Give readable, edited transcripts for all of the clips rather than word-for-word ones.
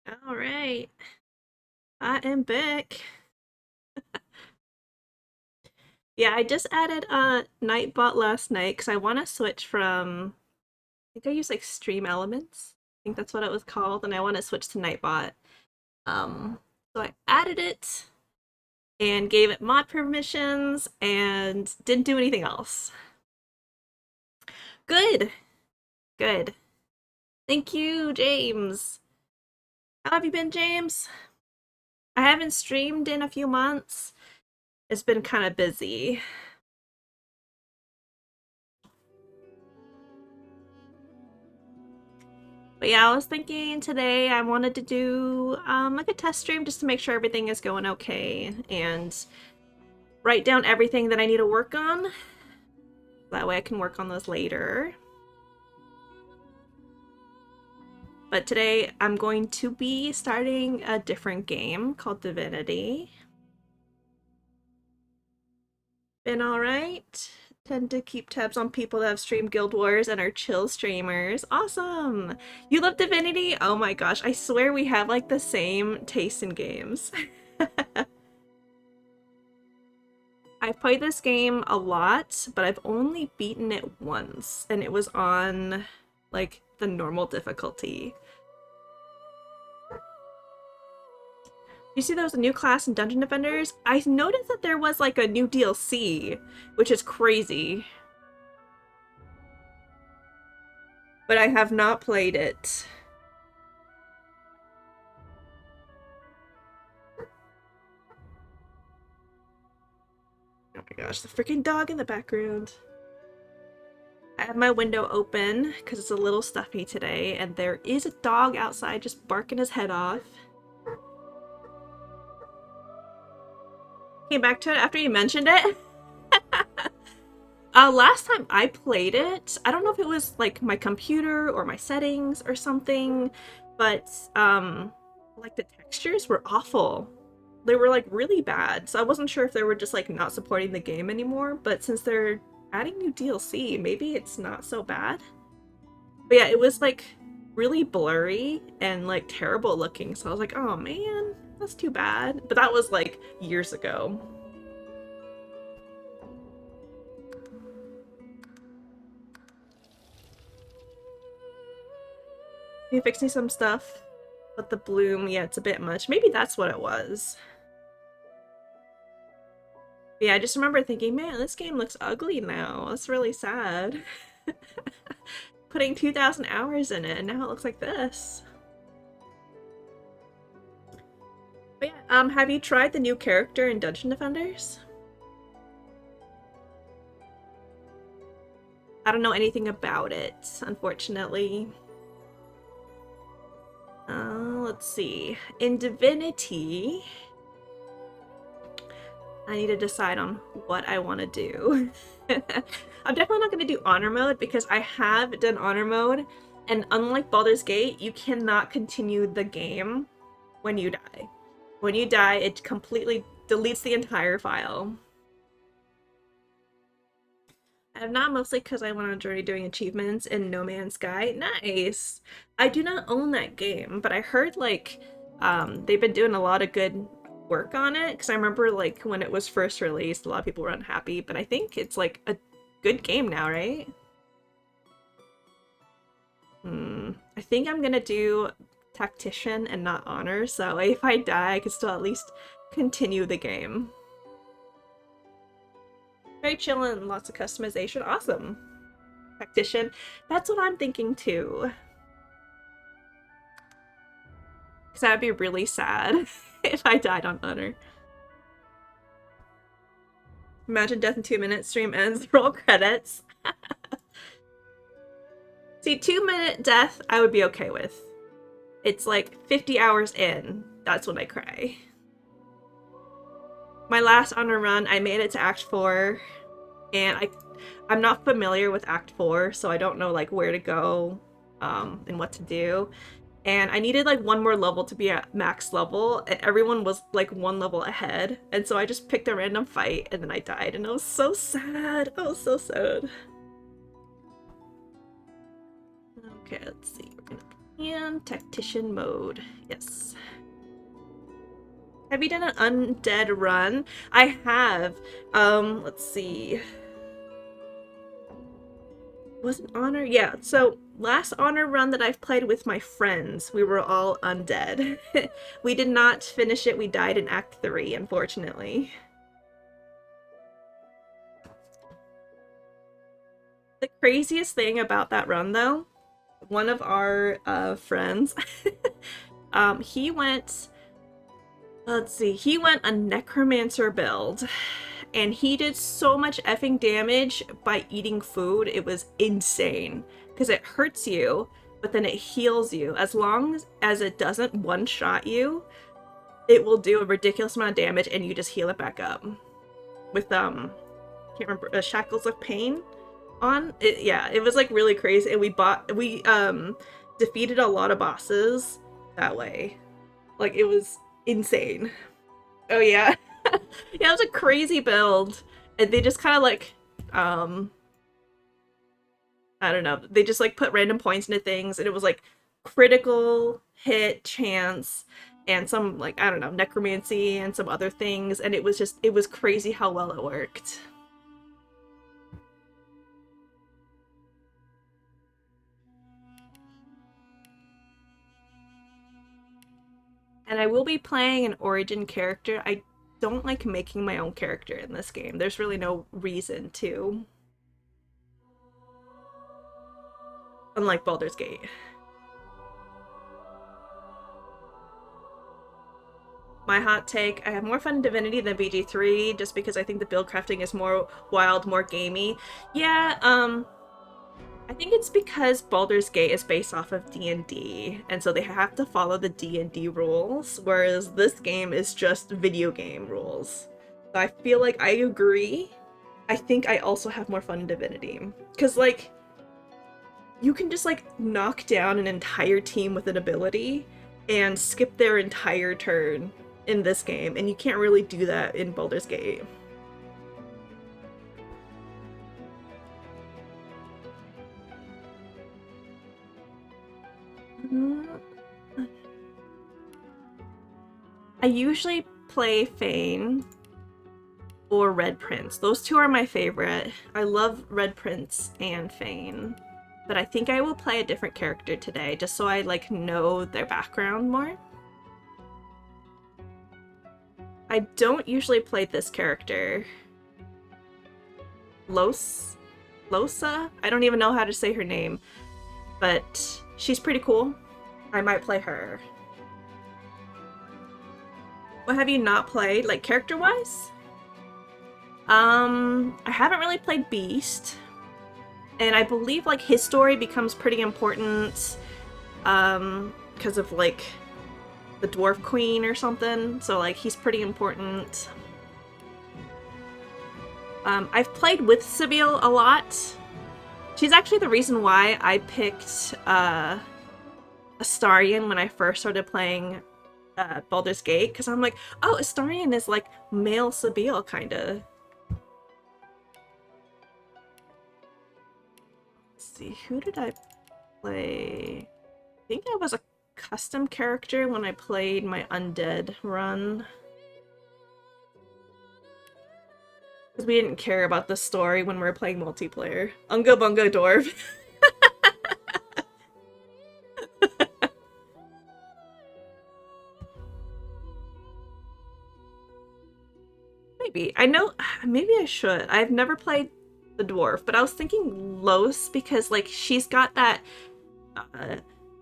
All right, I am back. Yeah, I just added Nightbot last night because I want to switch from, I think I use like Stream Elements. I think that's what it was called, and I want to switch to Nightbot. Um, so I added it and gave it mod permissions and didn't do anything else. Good, good. Thank you, James. How have you been, James? I haven't streamed in a few months. It's been kind of busy. But yeah, I was thinking today I wanted to do like a test stream just to make sure everything is going okay and write down everything that I need to work on. That way I can work on those later. But today I'm going to be starting a different game called Divinity. Been alright. Tend to keep tabs on people that have streamed Guild Wars and are chill streamers. Awesome! You love Divinity? Oh my gosh, I swear we have like the same taste in games. I've played this game a lot, but I've only beaten it once, and it was on like the normal difficulty. You see there was a new class in Dungeon Defenders? I noticed that there was like a new DLC, which is crazy. But I have not played it. Oh my gosh, the freaking dog in the background. I have my window open because it's a little stuffy today, and there is a dog outside just barking his head off. Came back to it after you mentioned it. Last time I played it, I don't know if it was like my computer or my settings or something, but like the textures were awful. They were like really bad. So I wasn't sure if they were just like not supporting the game anymore, but since they're adding new DLC, maybe it's not so bad. But yeah, it was like really blurry and like terrible looking. So I was like, "Oh man, that's too bad." But that was like years ago. You fixing some stuff, but the bloom, yeah, it's a bit much. Maybe that's what it was. But yeah, I just remember thinking, man, this game looks ugly now. That's really sad. Putting 2,000 hours in it, and now it looks like this. But yeah, have you tried the new character in Dungeon Defenders? I don't know anything about it, unfortunately. Let's see. In Divinity, I need to decide on what I want to do. I'm definitely not going to do honor mode because I have done honor mode, and unlike Baldur's Gate, you cannot continue the game when you die. When you die, it completely deletes the entire file. I have not, mostly because I went on a journey doing achievements in No Man's Sky. Nice! I do not own that game, but I heard like they've been doing a lot of good work on it because I remember like when it was first released, a lot of people were unhappy, but I think it's like a good game now, right? I think I'm gonna do tactician and not honor, so if I die, I can still at least continue the game. Very chill and lots of customization. Awesome. Tactician. That's what I'm thinking too. Because that would be really sad if I died on honor. Imagine death in 2 minutes, stream ends, roll credits. See, 2 minute death I would be okay with. It's like 50 hours in. That's when I cry. My last honor run, I made it to Act 4, and I'm not familiar with Act 4, so I don't know like where to go and what to do. And I needed like one more level to be at max level, and everyone was like one level ahead. And so I just picked a random fight, and then I died, and I was so sad. I was so sad. Okay, let's see. And tactician mode. Yes. Have you done an undead run? I have. Let's see. Was it Honor? Yeah, so last Honor run that I've played with my friends, we were all undead. We did not finish it. We died in Act 3, unfortunately. The craziest thing about that run, though, one of our friends, he went, let's see, he went a necromancer build, and he did so much effing damage by eating food. It was insane because it hurts you, but then it heals you. As long as it doesn't one-shot you, it will do a ridiculous amount of damage, and you just heal it back up with can't remember, shackles of pain on it. Yeah, it was like really crazy, and we defeated a lot of bosses that way. Like, it was insane. Oh yeah. Yeah, it was a crazy build, and they just kind of like I don't know, they just like put random points into things, and it was like critical hit chance and some, like, I don't know, necromancy and some other things, and it was crazy how well it worked. And I will be playing an origin character. I don't like making my own character in this game. There's really no reason to. Unlike Baldur's Gate. My hot take, I have more fun in Divinity than BG3 just because I think the build crafting is more wild, more gamey. Yeah, I think it's because Baldur's Gate is based off of D&D, and so they have to follow the D&D rules, whereas this game is just video game rules. So I feel like I agree. I think I also have more fun in Divinity. Because, like, you can just, like, knock down an entire team with an ability and skip their entire turn in this game, and you can't really do that in Baldur's Gate. I usually play Fane or Red Prince. Those two are my favorite. I love Red Prince and Fane. But I think I will play a different character today, just so I, like, know their background more. I don't usually play this character. Losa? I don't even know how to say her name. But she's pretty cool. I might play her. What have you not played, like, character-wise? I haven't really played Beast. And I believe, like, his story becomes pretty important because of, like, the Dwarf Queen or something. So, like, he's pretty important. I've played with Sibyl a lot. She's actually the reason why I picked Astarion when I first started playing Baldur's Gate, because I'm like, oh, Astarion is like male Sibyl, kinda. Let's see, who did I play? I think I was a custom character when I played my undead run. Because we didn't care about the story when we were playing multiplayer. Unga Bunga Dwarf. Maybe. I know, maybe I should. I've never played the dwarf, but I was thinking Los because, like, she's got that,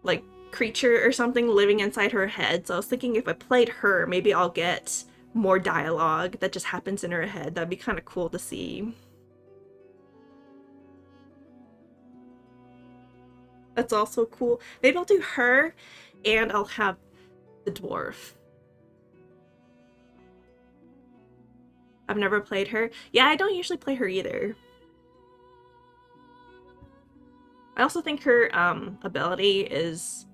like, creature or something living inside her head. So I was thinking if I played her, maybe I'll get more dialogue that just happens in her head. That'd be kind of cool to see. That's also cool. Maybe I'll do her and I'll have the dwarf. I've never played her. Yeah, I don't usually play her either. I also think her ability is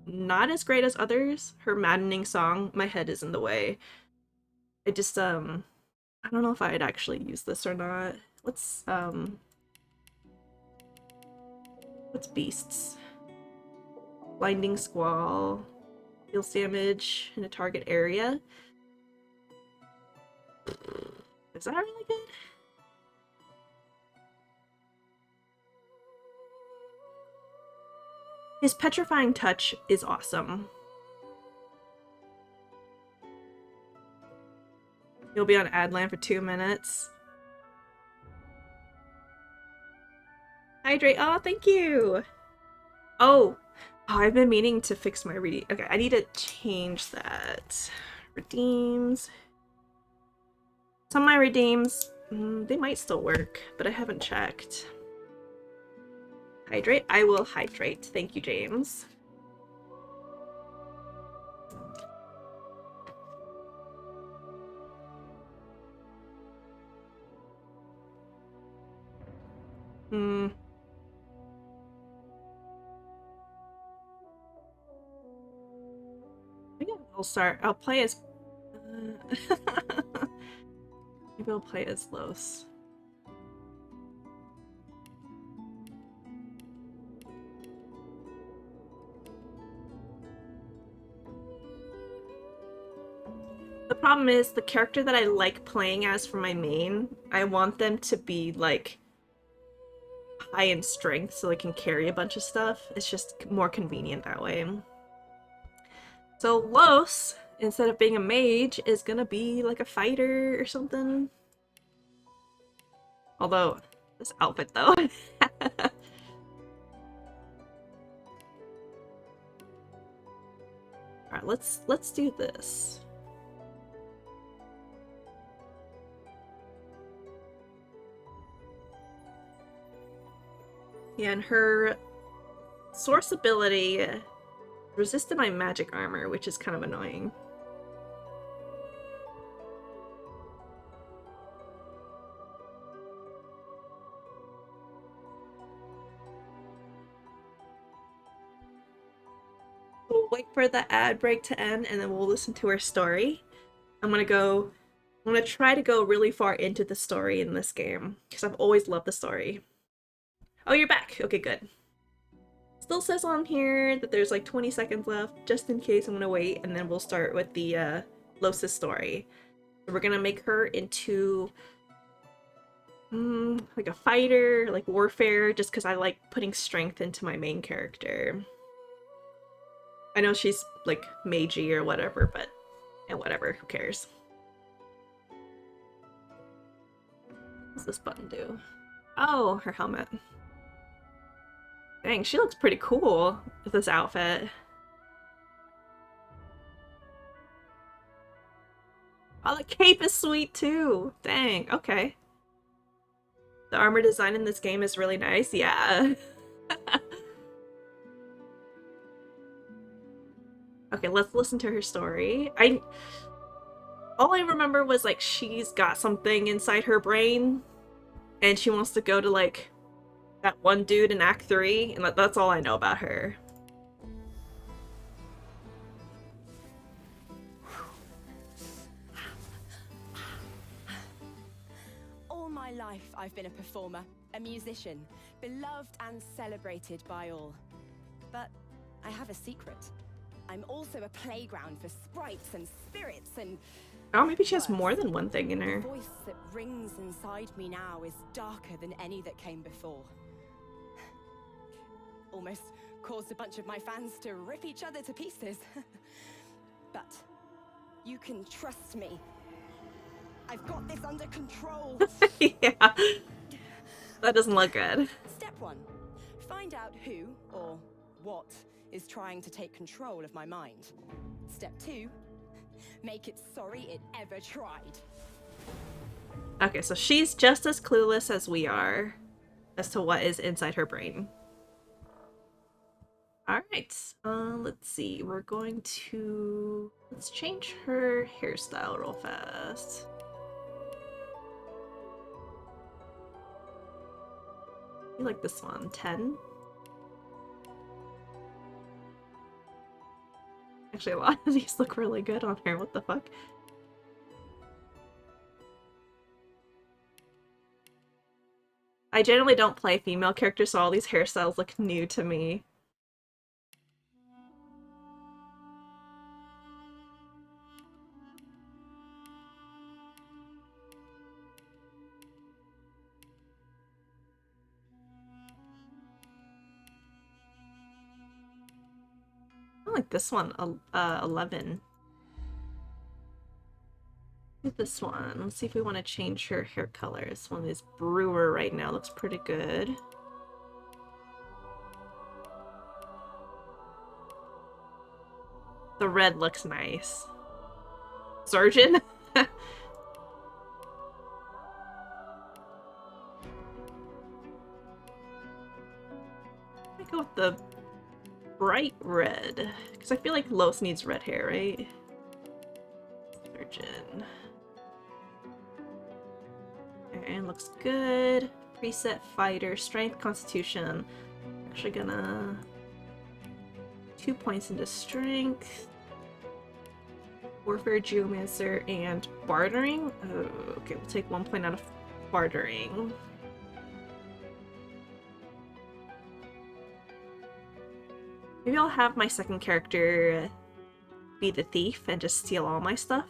not as great as others. Her maddening song, My Head is in the Way. It just I don't know if I'd actually use this or not. What's beasts? Blinding Squall. Deals damage in a target area. Is that really good? His Petrifying Touch is awesome. You'll be on Adland for 2 minutes. Hydrate. Oh, thank you. Oh, I've been meaning to fix my redeem. Okay, I need to change that. Redeems. Some of my redeems, they might still work, but I haven't checked. Hydrate. I will hydrate. Thank you, James. Maybe I'll play as... Maybe I'll play as Los. The problem is, the character that I like playing as for my main, I want them to be, like, high in strength so they can carry a bunch of stuff. It's just more convenient that way. So Los, instead of being a mage, is gonna be like a fighter or something. Although, this outfit though. Alright, let's do this. Yeah, and her source ability resisted my magic armor, which is kind of annoying. We'll wait for the ad break to end and then we'll listen to her story. I'm gonna try to go really far into the story in this game, because I've always loved the story. Oh, you're back! Okay, good. Still says on here that there's like 20 seconds left, just in case I'm gonna wait, and then we'll start with the Los's story. So we're gonna make her into like a fighter, like warfare, just because I like putting strength into my main character. I know she's like magey or whatever, but yeah, whatever, who cares? What's this button do? Oh, her helmet. Dang, she looks pretty cool with this outfit. Oh, the cape is sweet too. Dang, okay. The armor design in this game is really nice, yeah. Okay, let's listen to her story. All I remember was like she's got something inside her brain and she wants to go to like that one dude in Act 3, and that's all I know about her. All my life I've been a performer, a musician, beloved and celebrated by all. But I have a secret. I'm also a playground for sprites and spirits and... Oh, maybe she has more than one thing in her. The voice that rings inside me now is darker than any that came before. Almost caused a bunch of my fans to rip each other to pieces. But you can trust me. I've got this under control. Yeah. That doesn't look good. Step 1. Find out who or what is trying to take control of my mind. Step 2. Make it sorry it ever tried. Okay, so she's just as clueless as we are as to what is inside her brain. Alright, let's see. We're going to... Let's change her hairstyle real fast. I like this one. 10. Actually, a lot of these look really good on her. What the fuck? I generally don't play female characters, so all these hairstyles look new to me. like this one, 11. This one. Let's see if we want to change her hair color. This one is Brewer right now. Looks pretty good. The red looks nice. Surgeon? I go with the bright red. Because I feel like Los needs red hair, right? Surgeon. Okay, looks good. Preset fighter, strength, constitution. Actually gonna 2 points into strength. Warfare, geomancer, and bartering. Oh, okay, we'll take 1 point out of bartering. Maybe I'll have my second character be the thief and just steal all my stuff.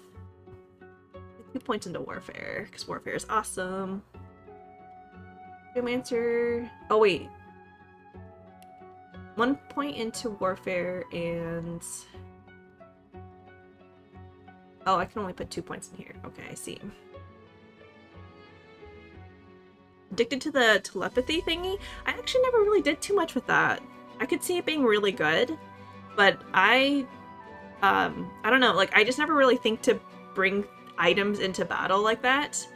2 points into warfare, because warfare is awesome. Geomancer. Oh, wait. 1 point into warfare and... Oh, I can only put 2 points in here. Okay, I see. Addicted to the telepathy thingy? I actually never really did too much with that. I could see it being really good, but I don't know, like, I just never really think to bring items into battle like that.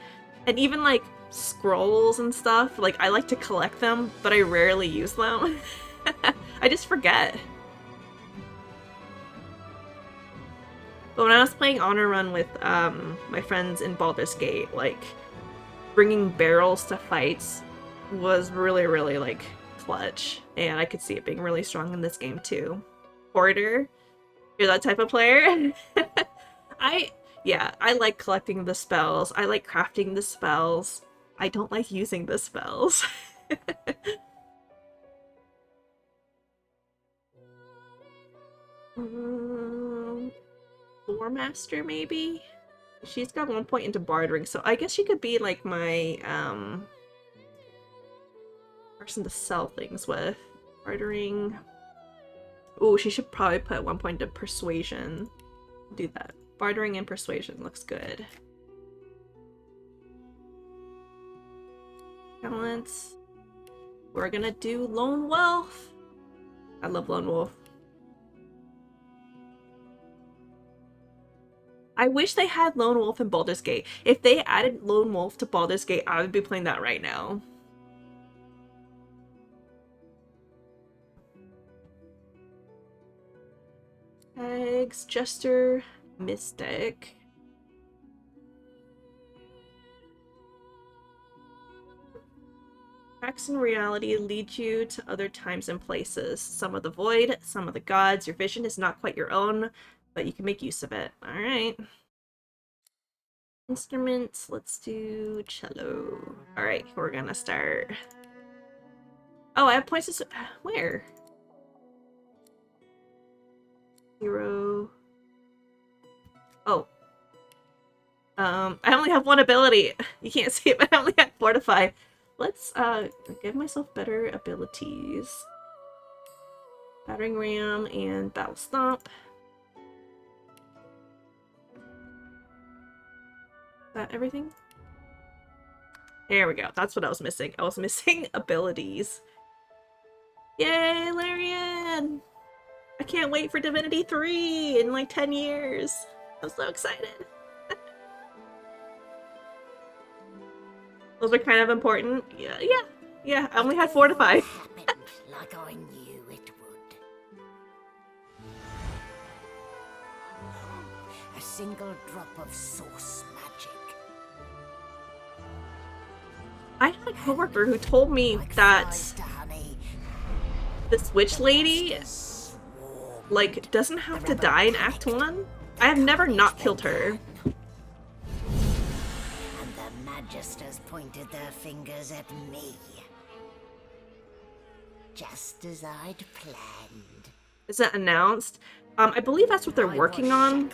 And even, like, scrolls and stuff, like, I like to collect them, but I rarely use them. I just forget. But when I was playing Honor Run with my friends in Baldur's Gate, like, bringing barrels to fights was really, really, like, clutch. And I could see it being really strong in this game, too. Hoarder? You're that type of player? I like collecting the spells. I like crafting the spells. I don't like using the spells. Lore Master, maybe? She's got 1 point into bartering, so I guess she could be like my person to sell things with. Bartering. Oh, she should probably put 1 point into persuasion. Do that. Bartering and persuasion looks good. Talents. We're gonna do Lone Wolf. I love Lone Wolf. I wish they had Lone Wolf in Baldur's Gate. If they added Lone Wolf to Baldur's Gate, I would be playing that right now. Tags, Jester, Mystic. Facts and reality lead you to other times and places. Some of the void, some of the gods. Your vision is not quite your own, but you can make use of it. Alright. Instruments, let's do cello. Alright, we're gonna start. Oh, I have points to... Where? 0. Oh. I only have one ability. You can't see it, but I only have Fortify. Let's give myself better abilities. Battering Ram and Battle Stomp. Is that everything? There we go. That's what I was missing. I was missing abilities. Yay, Larian! I can't wait for Divinity 3 in like 10 years. I'm so excited. Those are kind of important. Yeah. I only had Fortify. Like I knew it would. A single drop of source magic. I had a coworker who told me that this witch lady, like, doesn't have to die in Act 1. I have never not killed her. And the Magisters pointed their fingers at me. Just as I'd planned. Is it announced? I believe that's what they're working on,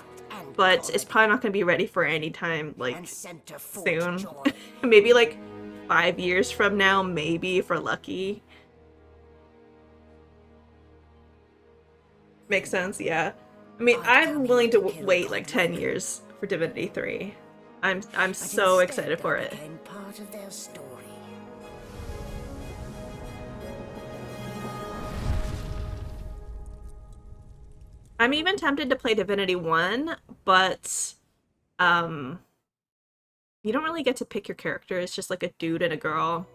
but it's probably not going to be ready for any time, like, soon. Maybe, like, 5 years from now, maybe, if we're lucky. Makes sense, yeah. I mean, I'd come I'm here willing to to kill wait like 10 Godric, years for Divinity 3. I'm but so instead excited for I it. became part of their story. I'm even tempted to play Divinity 1, but um you don't really get to pick your character. It's just like a dude and a girl.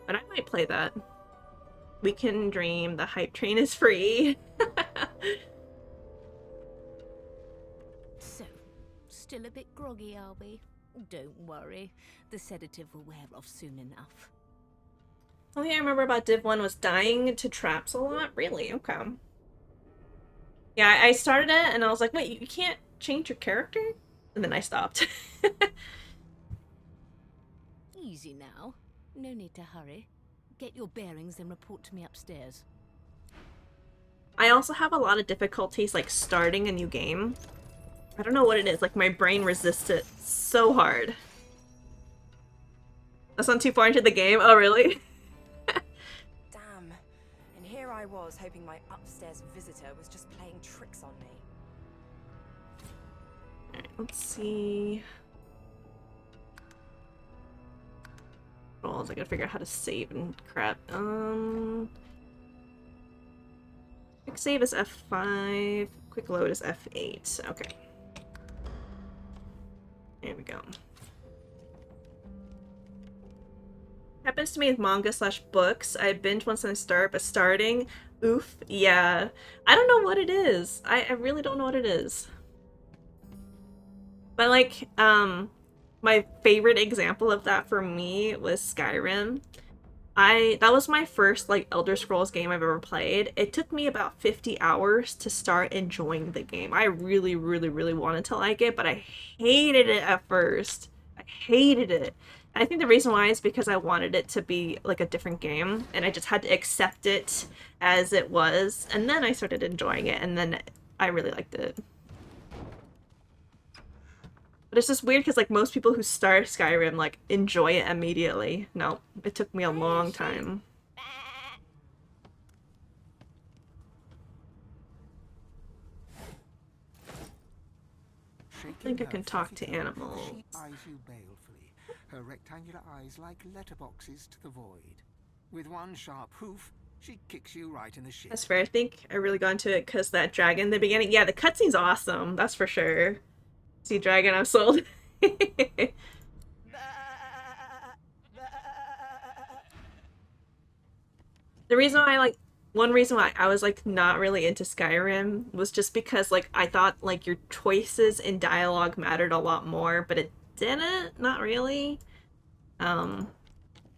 But I might play that. We can dream. The hype train is free. So, still a bit groggy, are we? Don't worry. The sedative will wear off soon enough. Only thing I remember about Div 1 was dying to traps a lot. Really? Okay. Yeah, I started it and I was like, wait, you can't change your character? And then I stopped. Easy now. No need to hurry. Get your bearings and report to me upstairs. I also have a lot of difficulties like starting a new game. I don't know what it is, like my brain resists it so hard. That's not too far into the game? Oh, really? Damn. And here I was hoping my upstairs visitor was just playing tricks on me. Alright, let's see. Roles, I gotta figure out how to save and crap. Quick save is F5. Quick load is F8. Okay. There we go. Happens to me with manga slash books. I binge once I start, but starting, oof, yeah. I don't know what it is. I really don't know what it is. But like, my favorite example of that for me was Skyrim. That was my first like Elder Scrolls game I've ever played. It took me about 50 hours to start enjoying the game. I really, really, really wanted to like it, but I hated it at first. I hated it. And I think the reason why is because I wanted it to be like a different game, and I just had to accept it as it was. And then I started enjoying it, and then I really liked it. But it's just weird because like most people who start Skyrim like enjoy it immediately. No, it took me a long time. I think I can talk to animals. She eyes you balefully, her rectangular eyes like letterboxes to the void. With one sharp hoof, she kicks you right in the shin. That's fair. I think I really got into it because that dragon in the beginning. Yeah, the cutscene's awesome. That's for sure. See, dragon, I'm sold. The reason why one reason why I was like not really into Skyrim was just because like I thought like your choices in dialogue mattered a lot more, but it didn't, not really. That's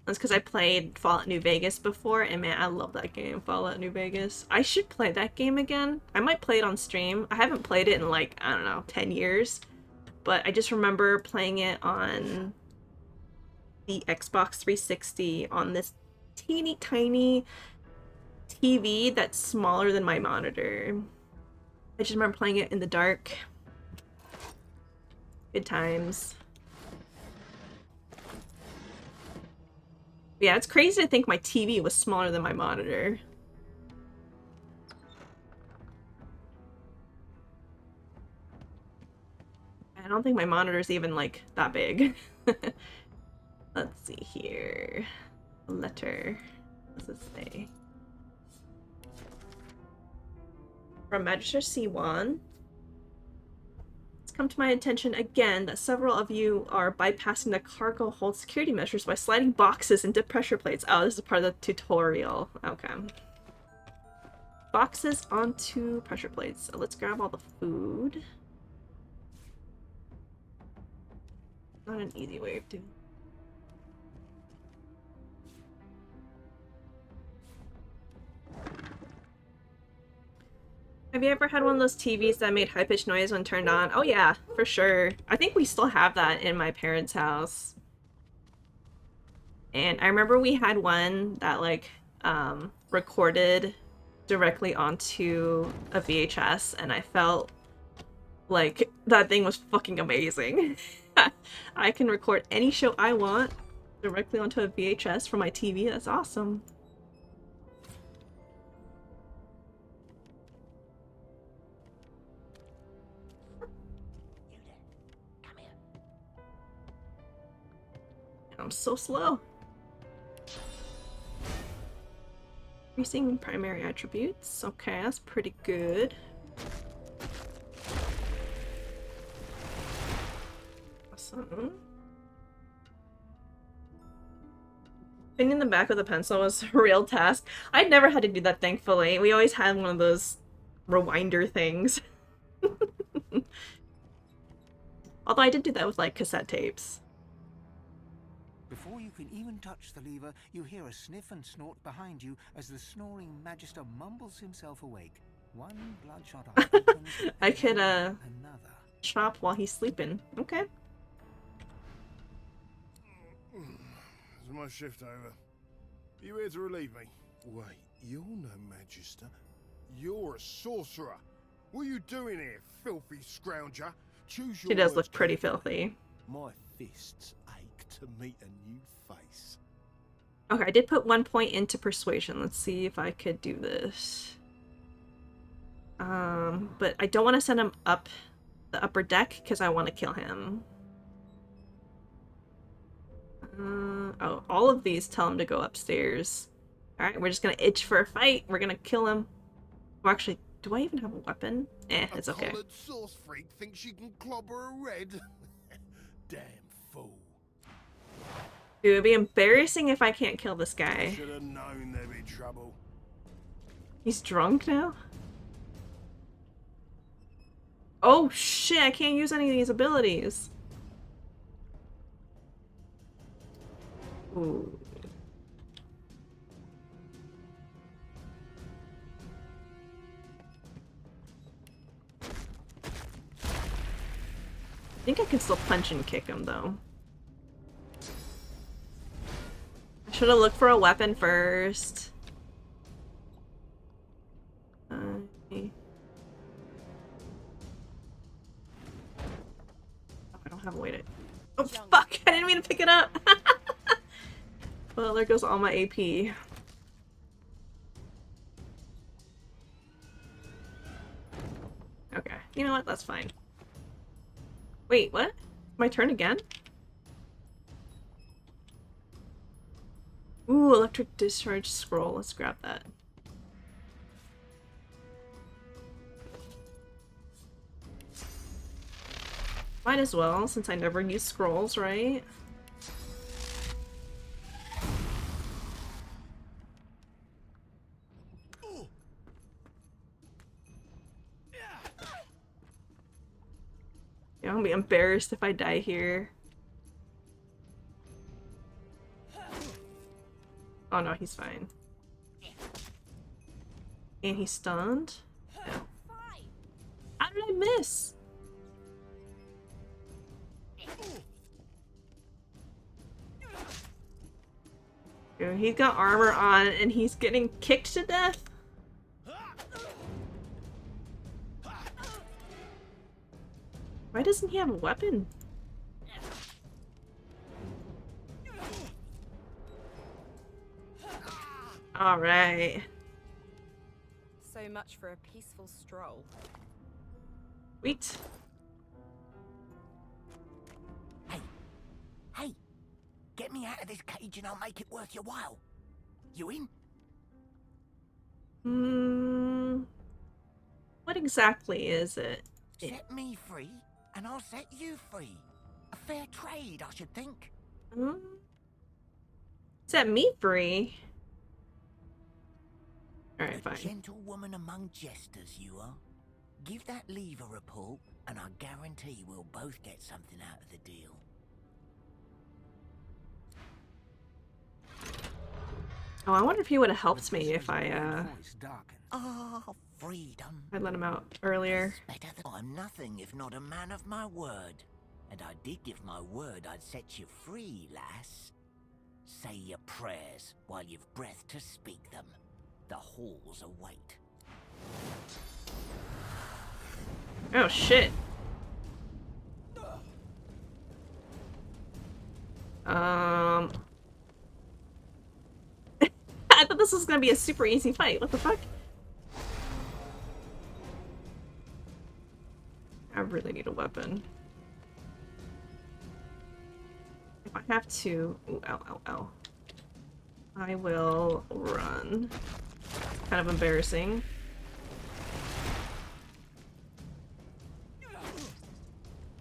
because I played Fallout New Vegas before, and man, I love that game, Fallout New Vegas. I should play that game again. I might play it on stream. I haven't played it in like, I don't know, 10 years. But I just remember playing it on the Xbox 360 on this teeny tiny TV that's smaller than my monitor. I just remember playing it in the dark. Good times. Yeah, it's crazy to think my TV was smaller than my monitor. I don't think my monitor's even like that big. Let's see here. A letter. What does it say? From Magister C1. It's come to my attention again that several of you are bypassing the cargo hold security measures by sliding boxes into pressure plates. Oh, this is part of the tutorial. Okay. Boxes onto pressure plates. So let's grab all the food. Not an easy way of doing it. Have you ever had one of those TVs that made high-pitched noise when turned on? Oh yeah, for sure. I think we still have that in my parents' house. And I remember we had one that like recorded directly onto a VHS, and I felt like that thing was fucking amazing. I can record any show I want directly onto a VHS from my TV. That's awesome. I'm so slow. Increasing primary attributes. Okay, that's pretty good. Awesome. Pinning the back with a pencil was a real task. I'd never had to do that, thankfully. We always had one of those rewinder things. Although I did do that with, like, cassette tapes. Before you can even touch the lever, you hear a sniff and snort behind you as the snoring Magister mumbles himself awake. One bloodshot eye opens, I could, another. chop while he's sleeping. Okay. Is my shift over? Are you here to relieve me? Wait, you're no Magister. You're a sorcerer. What are you doing here, filthy scrounger? Choose your She does words look pretty carefully. filthy. My fists ache to meet a new face. Okay, I did put 1 point into persuasion. Let's see if I could do this. But I don't want to send him up the upper deck because I want to kill him. Oh, all of these tell him to go upstairs. Alright, we're just gonna itch for a fight. We're gonna kill him. Well, actually, do I even have a weapon? It's okay. A collared sauce freak thinks she can clobber a red. Damn fool. Dude, it'd be embarrassing if I can't kill this guy. Should have known there'd be trouble. He's drunk now? Oh shit, I can't use any of these abilities. Ooh. I think I can still punch and kick him though. I should have looked for a weapon first. I don't have a way to... Oh fuck! I didn't mean to pick it up! Well, there goes all my AP. Okay, you know what? That's fine. Wait, what? My turn again? Ooh, electric discharge scroll. Let's grab that. Might as well, since I never use scrolls, right? Yeah, I'll be embarrassed if I die here. Oh no, he's fine. And he's stunned? No. How did I miss? Dude, he's got armor on and he's getting kicked to death? Why doesn't he have a weapon? Alright. So much for a peaceful stroll. Sweet. Hey, get me out of this cage and I'll make it worth your while. You in? What exactly is it? Set me free and I'll set you free. A fair trade, I should think. Set me free. Alright, A fine. gentlewoman among jesters, you are. Give that lever a pull, and I guarantee we'll both get something out of the deal. Oh, I wonder if he would have helped me if I Freedom. I'd let him out earlier. Better than I'm nothing if not a man of my word. And I did give my word I'd set you free, lass. Say your prayers while you've breath to speak them. The halls await. Oh shit. I thought this was gonna be a super easy fight. What the fuck? I really need a weapon. If I have to... Ooh, ow, ow, ow. I will run. Kind of embarrassing.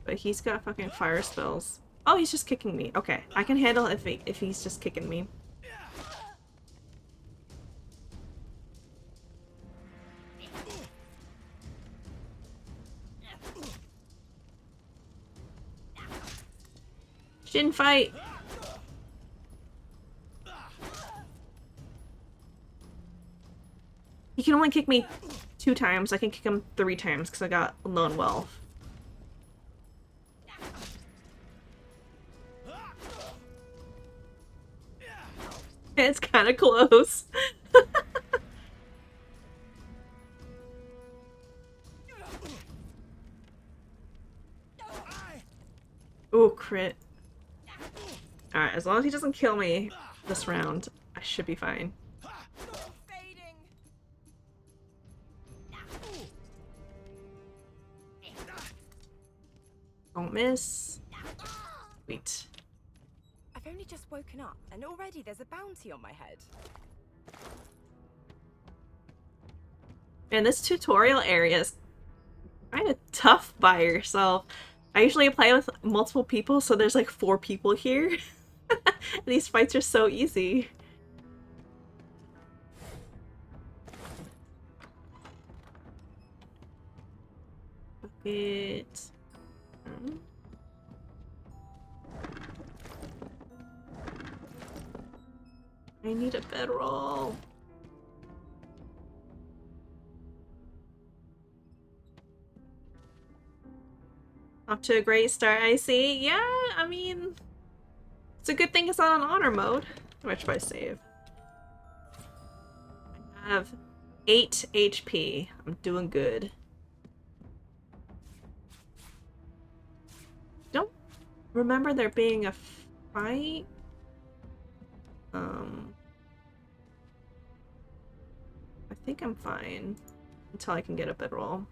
But he's got fucking fire spells. Oh, he's just kicking me. Okay, I can handle it if he's just kicking me. She didn't fight. He can only kick me 2 times. I can kick him 3 times because I got lone wolf. It's kind of close. Ooh, crit. Alright, as long as he doesn't kill me this round, I should be fine. Don't miss. Sweet. I've only just woken up, and already there's a bounty on my head. Man, this tutorial area is kind of tough by yourself. I usually play with multiple people, so there's like 4 people here. These fights are so easy. Bucket. I need a bedroll. Off to a great start, I see. Yeah, I mean, it's a good thing it's not on honor mode. How much do I save? I have 8 HP. I'm doing good. Don't remember there being a fight. I think I'm fine until I can get a bedroll.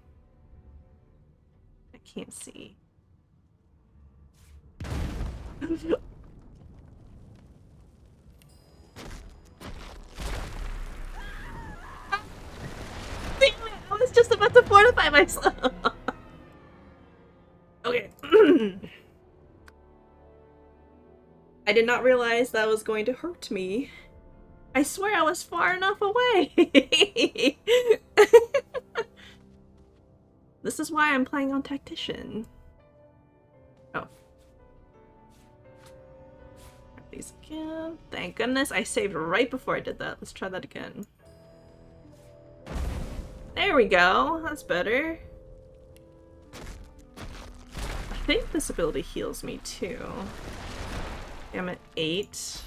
I can't see. Damn it! I was just about to fortify myself. Okay. I did not realize that was going to hurt me. I swear I was far enough away. This is why I'm playing on tactician. Oh. These again. Thank goodness I saved right before I did that. Let's try that again. There we go. That's better. I think this ability heals me too. I'm at 8.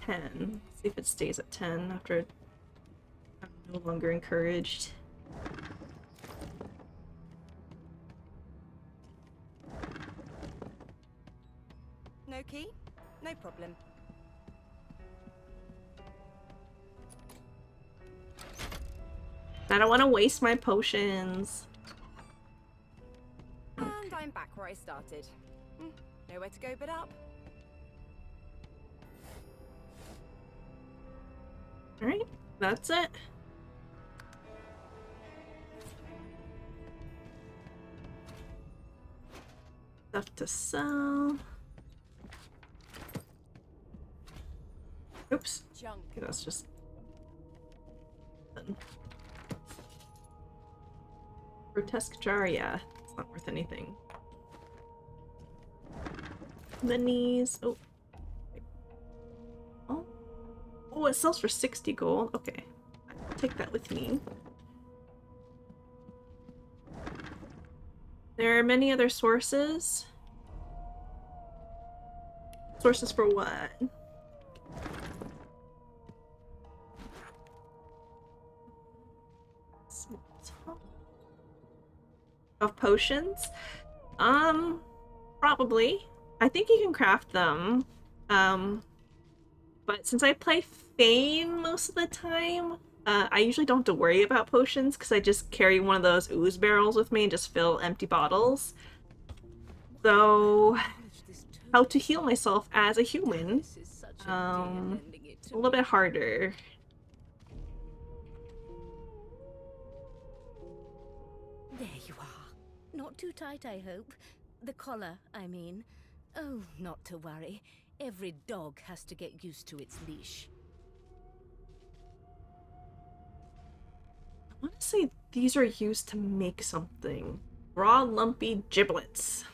10. See if it stays at 10 after I'm no longer encouraged. No key? No problem. I don't want to waste my potions. And I'm back where I started. Nowhere to go but up. Alright, that's it. Stuff to sell. Oops. Junk. Okay, that's just... Grotesque jar, yeah. It's not worth anything. Minis. Oh. Wait. Oh. Oh, it sells for 60 gold. Okay. I'll take that with me. There are many other sources. Sources for what? Of potions? Probably. I think you can craft them. But since I play Fane most of the time, I usually don't have to worry about potions because I just carry one of those ooze barrels with me and just fill empty bottles. So, Manage this how to heal myself as a human. This is such a dear lending it to A little me. bit harder. There you are. Not too tight, I hope. The collar, I mean. Oh, not to worry. Every dog has to get used to its leash. I want to say these are used to make something. Raw, lumpy giblets.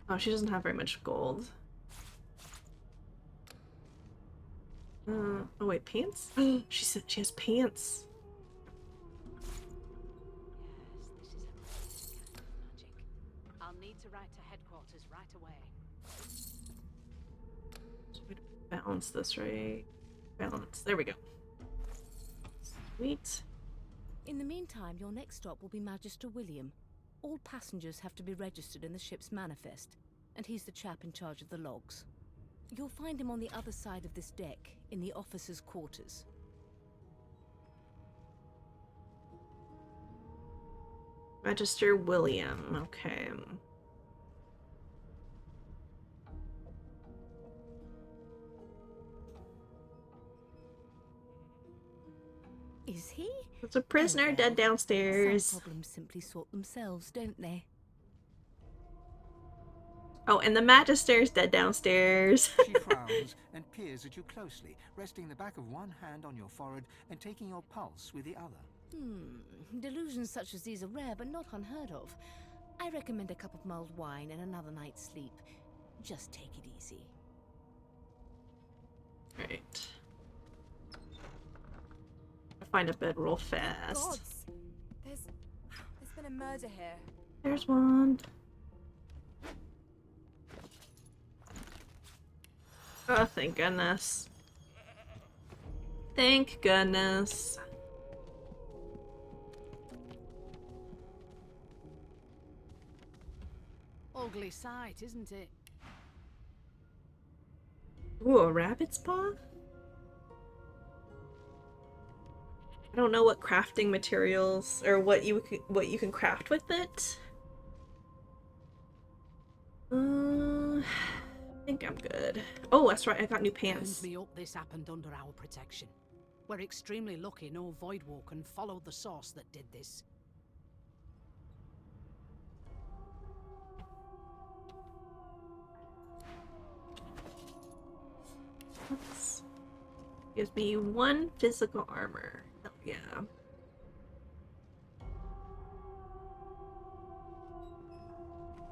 Oh, she doesn't have very much gold. Oh wait, pants? She said she has pants. Yes, this is a magic. I'll need to write to headquarters right away. So we balance this, right? Balance. There we go. Sweet. In the meantime, your next stop will be Magister William. All passengers have to be registered in the ship's manifest, and he's the chap in charge of the logs. You'll find him on the other side of this deck, in the officers' quarters. Magister William. Okay. Is he? There's a prisoner well. dead downstairs. Some problems simply sort themselves, don't they? Oh, and the Magister's dead downstairs. She frowns and peers at you closely, resting the back of one hand on your forehead and taking your pulse with the other. Delusions such as these are rare, but not unheard of. I recommend a cup of mulled wine and another night's sleep. Just take it easy. Right. Find a bed real fast. Gods! There's been a murder here. There's one. Oh, thank goodness. Thank goodness. Ugly sight, isn't it? Ooh, a rabbit's paw? I don't know what crafting materials or what you can craft with it. I think I'm good. Oh, that's right. I got new pants. Turns me up this happened under our protection. We're extremely lucky no Voidwalker followed the source that did this. Gives me 1 physical armor. Hell yeah.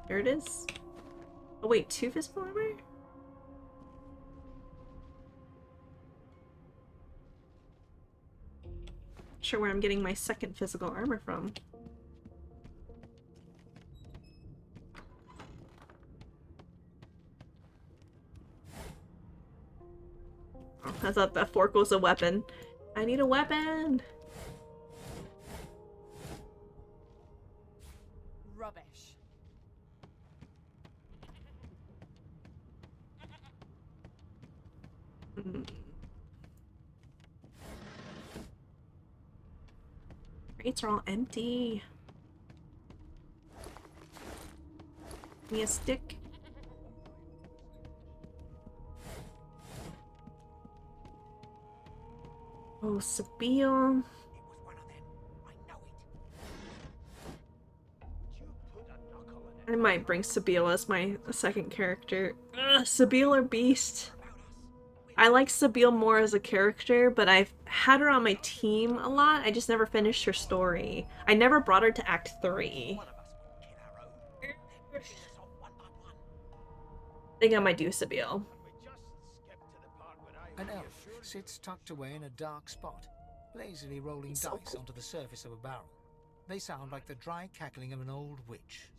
There it is. Oh wait, 2 physical armor? Not sure where I'm getting my 2nd physical armor from. Oh, I thought that fork was a weapon. I need a weapon! Rubbish. Crates are all empty. Give me a stick. Oh, Sabille. It was one of them. I know it. I might bring Sabille as my 2nd character. Ugh, Sabille or Beast. I like Sabille more as a character, but I've had her on my team a lot. I just never finished her story. I never brought her to Act 3. One of us will kill our own. Then finish us off one by one. I think I might do Sabille. An elf sits tucked away in a dark spot, lazily rolling So dice cool. onto the surface of a barrel. They sound like the dry cackling of an old witch.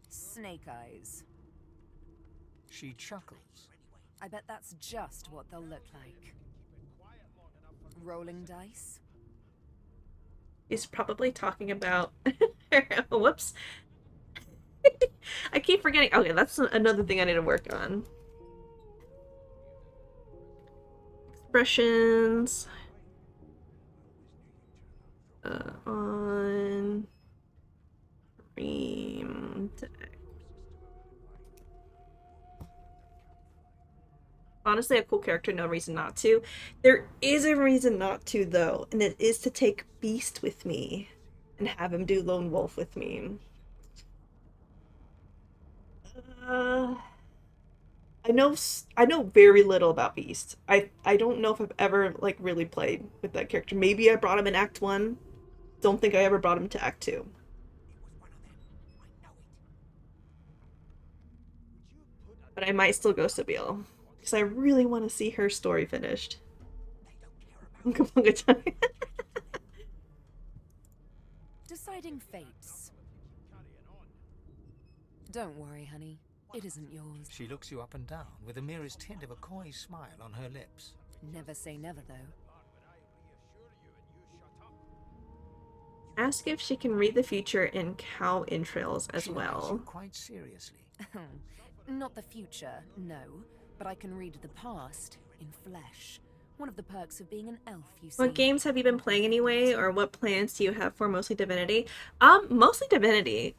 Snake eyes. She chuckles. I bet that's just what they'll look like. Rolling dice? He's probably talking about... Whoops. I keep forgetting. Okay, that's another thing I need to work on. Expressions. on Dream Deck. Honestly, a cool character, no reason not to. There is a reason not to, though, and it is to take Beast with me and have him do Lone Wolf with me. Uh, I know very little about Beast. I don't know if I've ever like really played with that character. Maybe I brought him in Act 1. Don't think I ever brought him to Act 2. But I might still go Sabine because I really want to see her story finished. Deciding fates. Don't worry, honey. It isn't yours. She looks you up and down with the merest hint of a coy smile on her lips. Never say never, though. Ask if she can read the future in cow entrails as She eyes well. you quite seriously. Not the future, no. But I can read the past in flesh. One of the perks of being an elf, you see. What games have you been playing anyway, or what plans do you have for mostly Divinity? Mostly Divinity.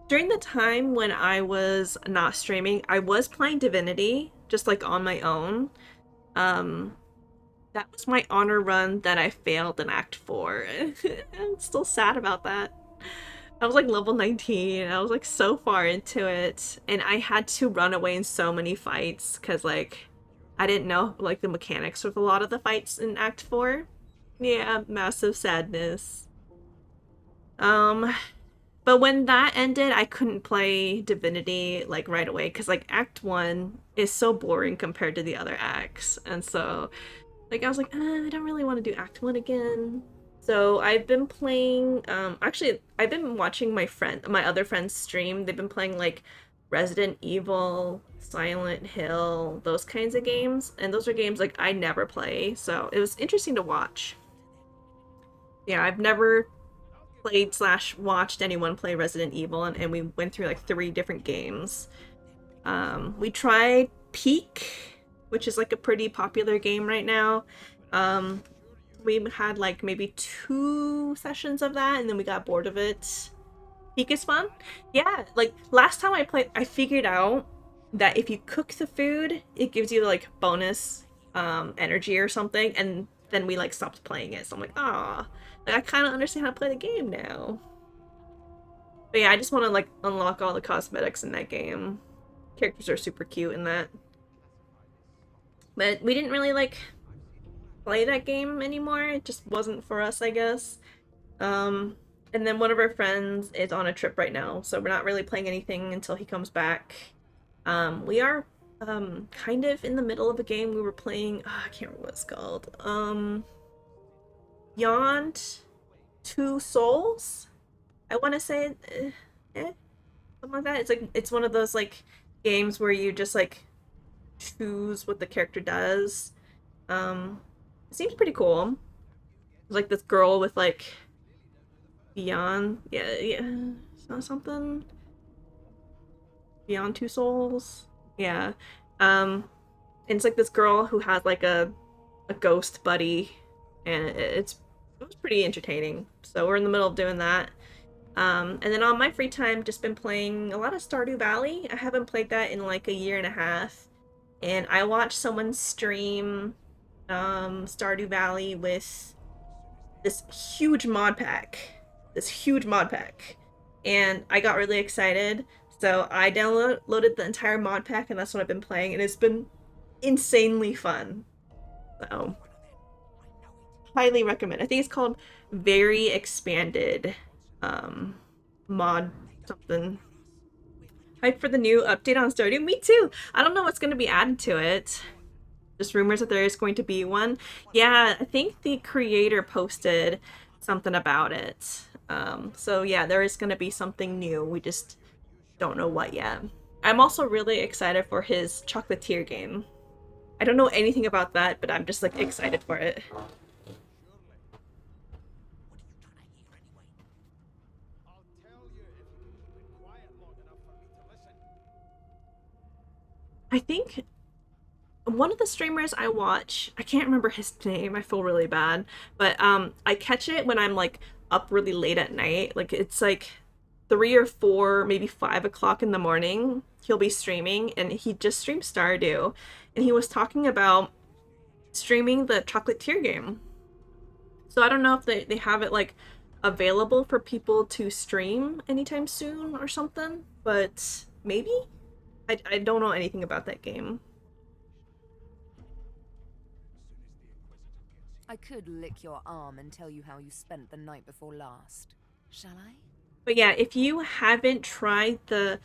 During the time when I was not streaming, I was playing Divinity, just like on my own. That was my honor run that I failed in Act 4. I'm still sad about that. I was like level 19. I was like so far into it, and I had to run away in so many fights because like I didn't know like the mechanics with a lot of the fights in Act 4. Yeah, massive sadness. But when that ended, I couldn't play Divinity like right away because like Act 1 is so boring compared to the other acts. And so like I was like, I don't really want to do Act 1 again. So I've been playing actually I've been watching my other friends stream. They've been playing like Resident Evil, Silent Hill, those kinds of games. And those are games like I never play. So it was interesting to watch. Yeah, I've never played / watched anyone play Resident Evil, and we went through like 3 different games. We tried Peak, which is like a pretty popular game right now. We had like maybe 2 sessions of that, and then we got bored of it. Peak is fun. Yeah, like last time I played, I figured out that if you cook the food, it gives you like bonus energy or something, and then we like stopped playing it. So I'm like, ah, like I kind of understand how to play the game now. But yeah, I just want to like unlock all the cosmetics in that game. Characters are super cute in that. But we didn't really like play that game anymore. It just wasn't for us, I guess. And then one of our friends is on a trip right now, so we're not really playing anything until he comes back. We are kind of in the middle of a game we were playing. Oh, I can't remember what it's called. Beyond Two Souls. I want to say, something like that. It's like it's one of those like games where you just like choose what the character does. It seems pretty cool. Like this girl with like Beyond, something Beyond Two Souls. Yeah, and it's like this girl who has like a ghost buddy, and it was pretty entertaining. So we're in the middle of doing that. And then on my free time, just been playing a lot of Stardew Valley. I haven't played that in like a year and a half, and I watched someone stream Stardew Valley with this huge mod pack. And I got really excited. So I downloaded the entire mod pack, and that's what I've been playing, and it's been insanely fun. So highly recommend. I think it's called Very Expanded mod something. Hype for the new update on Stardew? Me too! I don't know what's going to be added to it. Just rumors that there is going to be one. Yeah, I think the creator posted something about it. So yeah, there is going to be something new. We just don't know what yet. I'm also really excited for his chocolatier game. I don't know anything about that, but I'm just like excited for it. I think one of the streamers I watch, I can't remember his name, I feel really bad, but I catch it when I'm like up really late at night. Like it's like 3 or 4, maybe 5 o'clock in the morning. He'll be streaming and he just streamed Stardew and he was talking about streaming the Chocolatier game. So I don't know if they have it like available for people to stream anytime soon or something, but maybe? I don't know anything about that game. I could lick your arm and tell you how you spent the night before last. Shall I? But yeah, if you haven't tried the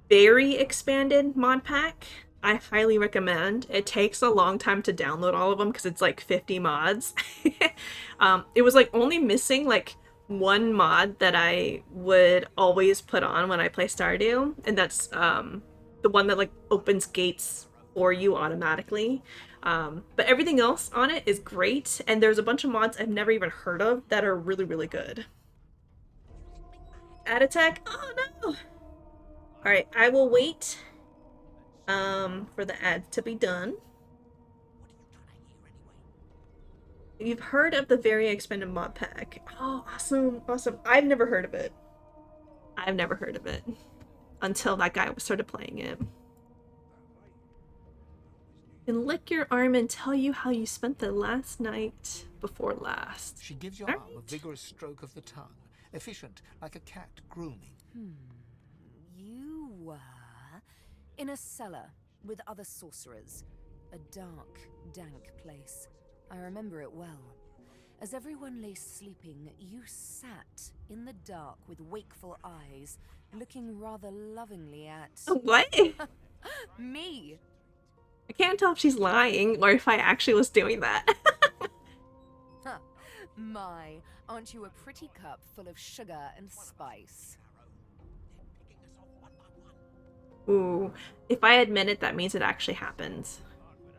very expanded mod pack, I highly recommend. It takes a long time to download all of them because it's like 50 mods. It was like only missing like one mod that I would always put on when I play Stardew, and that's the one that like opens gates for you automatically. But everything else on it is great, and there's a bunch of mods I've never even heard of that are really, really good. Ad attack? Oh no! Alright, I will wait for the ad to be done. You've heard of the very expanded mod pack. Oh, awesome, awesome. I've never heard of it. I've never heard of it until that guy started playing it. And lick your arm and tell you how you spent the last night before last. She gives your arm a vigorous stroke of the tongue, efficient like a cat grooming. You were in a cellar with other sorcerers. A dark, dank place. I remember it well. As everyone lay sleeping, you sat in the dark with wakeful eyes, looking rather lovingly at... What? me! I can't tell if she's lying or if I actually was doing that. My, aren't you a pretty cup full of sugar and spice? Ooh, if I admit it, that means it actually happened.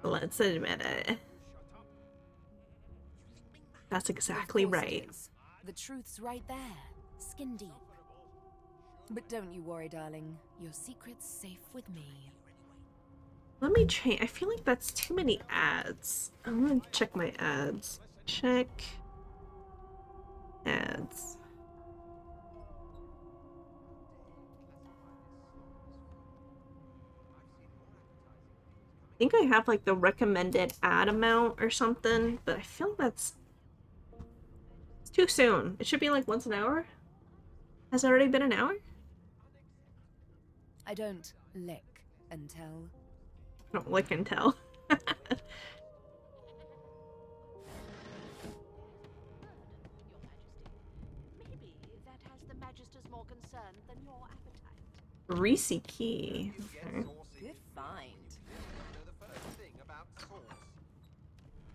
Let's admit it. That's exactly Of course it right. is. The truth's right there, skin deep. But don't you worry, darling. Your secret's safe with me. Let me change. I feel like that's too many ads. I'm gonna check my ads. Check ads. I think I have like the recommended ad amount or something, but I feel like it's too soon. It should be like once an hour. Has it already been an hour? I don't lick and tell. I don't lick and tell. Maybe that has the Magister's more concern than your appetite. Reese key. Okay. Good find.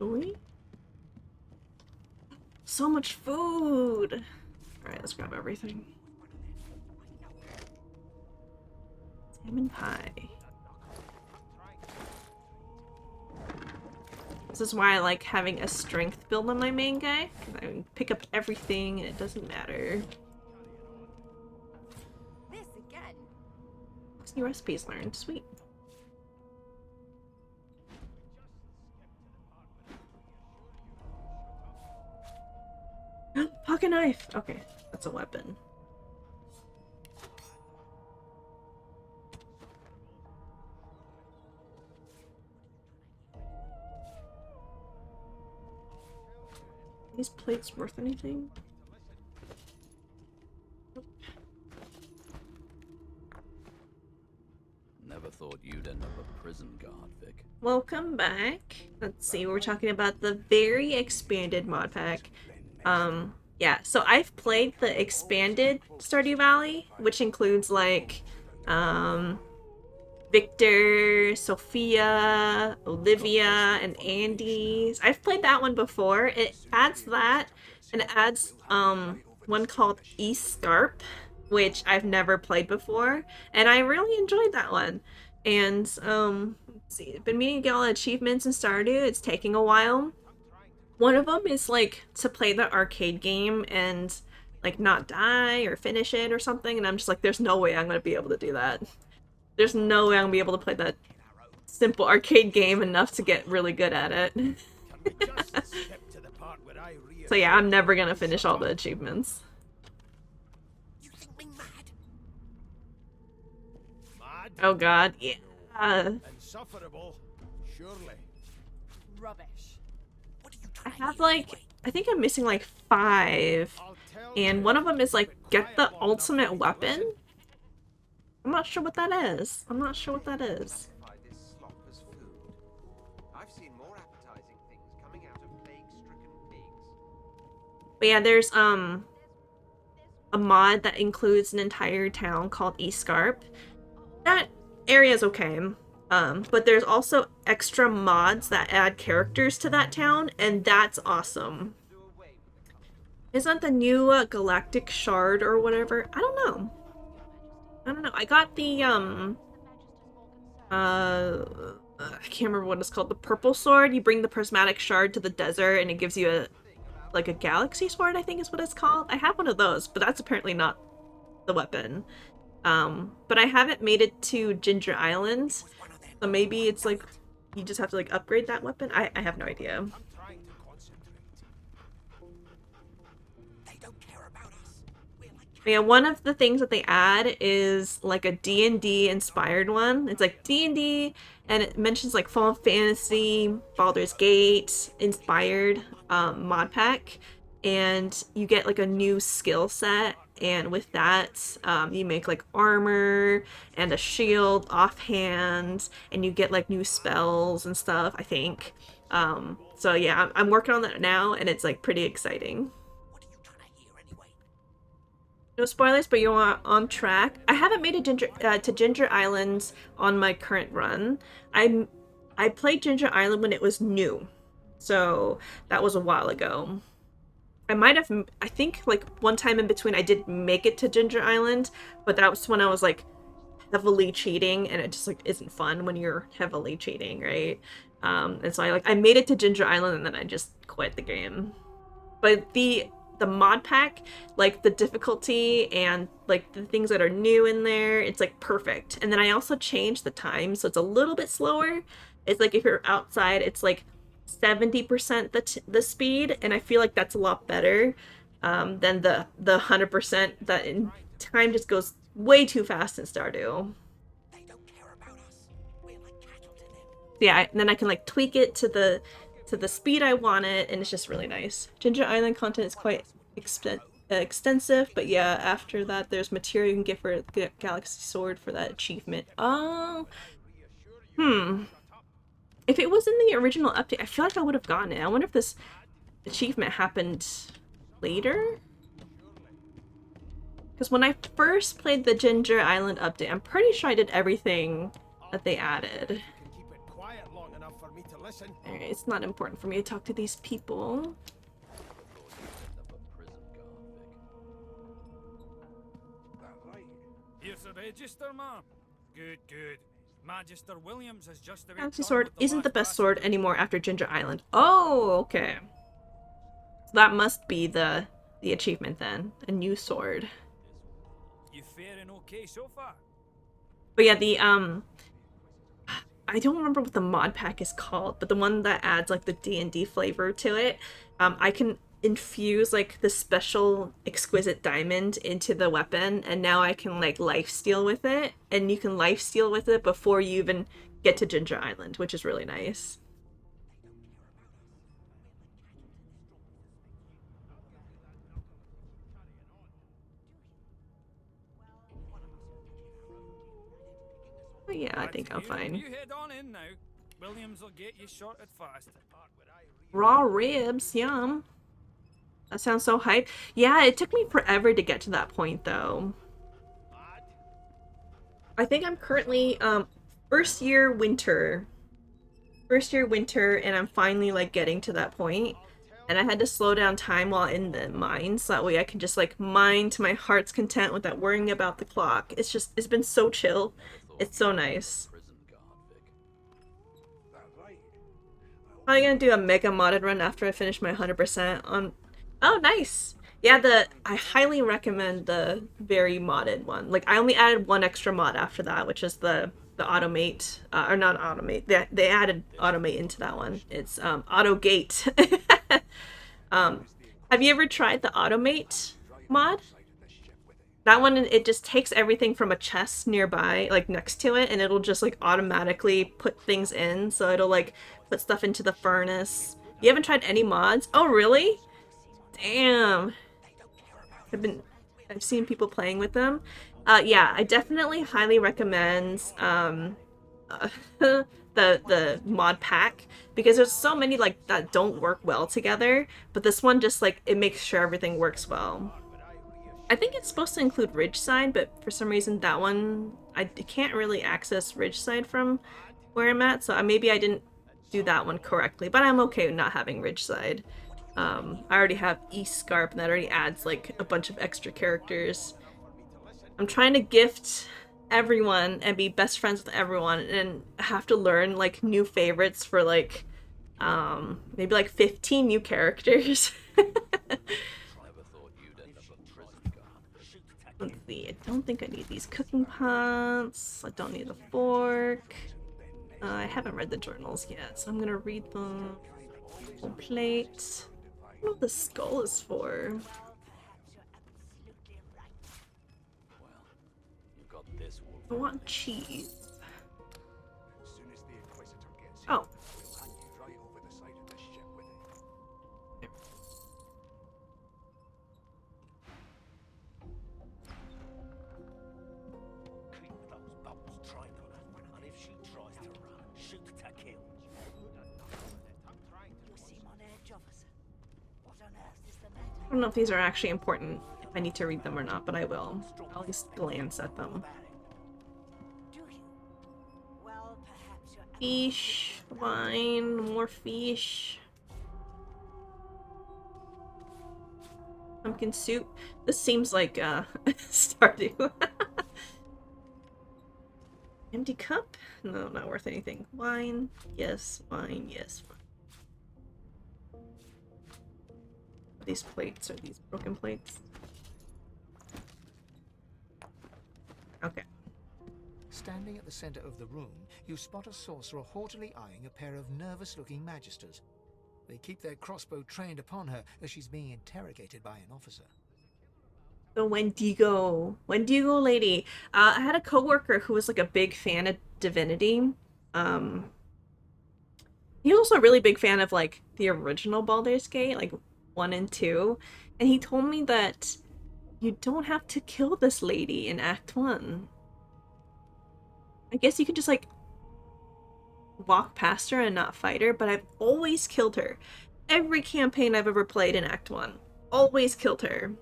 Ooh. So much food. Alright, let's grab everything. Salmon pie. This is why I like having a strength build on my main guy, because I can pick up everything and it doesn't matter. This again. New recipes learned. Sweet. Pocket knife! Okay, that's a weapon. These plates worth anything? Never thought you'd end up a prison guard, Vic. Welcome back. Let's see, we're talking about the very expanded mod pack. Yeah, so I've played the expanded Stardew Valley, which includes like Victor, Sophia, Olivia, and Andy. I've played that one before. It adds that, and it adds one called East Scarp, which I've never played before, and I really enjoyed that one. And let's see, I've been meaning to get all the achievements in Stardew. It's taking a while. One of them is like to play the arcade game and like not die or finish it or something, and I'm just like, there's no way I'm gonna be able to do that. There's no way I'm gonna be able to play that simple arcade game enough to get really good at it. So yeah, I'm never gonna finish all the achievements. You think me mad? Mad? Oh god, yeah. Insufferable? Surely. Rubbish. What are you I trying to have hear like, anyway? I think I'm missing like 5. I'll tell And you. one of them is like, Keep it get quiet the long enough for ultimate me to weapon. listen. I'm not sure what that is. I'm not sure what that is. Classify this slop as food. I've seen more appetizing things coming out of plague-stricken pigs. But yeah, there's a mod that includes an entire town called Escarp. That area is okay. But there's also extra mods that add characters to that town, and that's awesome. Isn't the new Galactic Shard or whatever? I don't know. I got the I can't remember what it's called. The purple sword. You bring the prismatic shard to the desert, and it gives you a like a galaxy sword, I think is what it's called. I have one of those, but that's apparently not the weapon. But I haven't made it to Ginger Island, so maybe it's like you just have to like upgrade that weapon. I have no idea. I'm trying to concentrate. They don't care about us. We're like Yeah, one of the things that they add is like a D&D inspired one. It's like D&D, and it mentions like Final Fantasy, Baldur's Gate inspired mod pack, and you get like a new skill set, and with that you make like armor and a shield offhand, and you get like new spells and stuff, I think. So yeah, I'm working on that now, and it's like pretty exciting. what are you trying to hear anyway? No spoilers, but you're on track. I haven't made it to Ginger Island on my current run. I played Ginger Island when it was new, so that was a while ago. I think like one time in between I did make it to Ginger Island, but that was when I was like heavily cheating, and it just like isn't fun when you're heavily cheating, right? And so I made it to Ginger Island, and then I just quit the game. But the mod pack, like the difficulty and like the things that are new in there, it's like perfect. And then I also changed the time, so it's a little bit slower. It's like if you're outside, it's like 70% the speed, and I feel like that's a lot better than the 100% that in time just goes way too fast in Stardew. They don't care about us. We're like cattle to them. Yeah, and then I can like tweak it to the speed I want it, and it's just really nice. Ginger Island content is quite extensive, but yeah, after that there's material you can get for the Galaxy Sword for that achievement. Oh, if it was in the original update, I feel like I would have gotten it. I wonder if this achievement happened later? Because when I first played the Ginger Island update, I'm pretty sure I did everything that they added. Can keep it quiet long enough for me to listen. Alright, it's not important for me to talk to these people. Here's the register, ma'am. Good, good. Magister Williams has just about Galaxy done Sword with the isn't the last best batch sword of- anymore after Ginger Island. Oh, okay. So that must be the achievement then. A new sword. You faring okay so far? But yeah, the I don't remember what the mod pack is called, but the one that adds like the D&D flavor to it, I can infuse like the special exquisite diamond into the weapon, and now I can like lifesteal with it, and you can lifesteal with it before you even get to Ginger Island, which is really nice. But yeah, I think I'm fine. You head on in now. Williams will get you sorted fast. Raw ribs, yum. That sounds so hype. Yeah, it took me forever to get to that point though. I think I'm currently first year winter. First year winter, and I'm finally like getting to that point. And I had to slow down time while in the mines, so that way I can just like mine to my heart's content without worrying about the clock. It's been so chill. It's so nice. I'm gonna do a mega modded run after I finish my 100% on. Oh, nice. Yeah, I highly recommend the very modded one. Like I only added one extra mod after that, which is the the automate, or not automate. They added automate into that one. It's autogate. Have you ever tried the automate mod? That one, it just takes everything from a chest nearby, like next to it, and it'll just like automatically put things in. So it'll like put stuff into the furnace. You haven't tried any mods? Oh, really? Damn. I've seen people playing with them. Yeah, I definitely highly recommend the mod pack because there's so many like that don't work well together, but this one just like it makes sure everything works well. I think it's supposed to include Ridgeside, but for some reason that one I can't really access Ridgeside from where I'm at, so maybe I didn't do that one correctly, but I'm okay with not having Ridgeside. I already have E-Scarp, and that already adds like a bunch of extra characters. I'm trying to gift everyone and be best friends with everyone and have to learn like new favorites for like maybe like 15 new characters. Let's see, I don't think I need these cooking pots. I don't need a fork. I haven't read the journals yet, so I'm gonna read them. Full plate. I don't know what the skull is for. I want cheese. Oh. I don't know if these are actually important, if I need to read them or not, but I will. I'll just glance at them. Fish, wine, more fish. Pumpkin soup. This seems like Stardew. Empty cup? No, not worth anything. Wine, yes. Wine, yes. These plates are these broken plates. Okay. Standing at the center of the room, you spot a sorcerer haughtily eyeing a pair of nervous-looking magisters. They keep their crossbow trained upon her as she's being interrogated by an officer. The Wendigo lady. I had a coworker who was like a big fan of Divinity. He was also a really big fan of like the original Baldur's Gate, like 1 and 2, and he told me that you don't have to kill this lady in Act 1. I guess you could just like walk past her and not fight her, but I've always killed her. Every campaign I've ever played in Act 1, always killed her.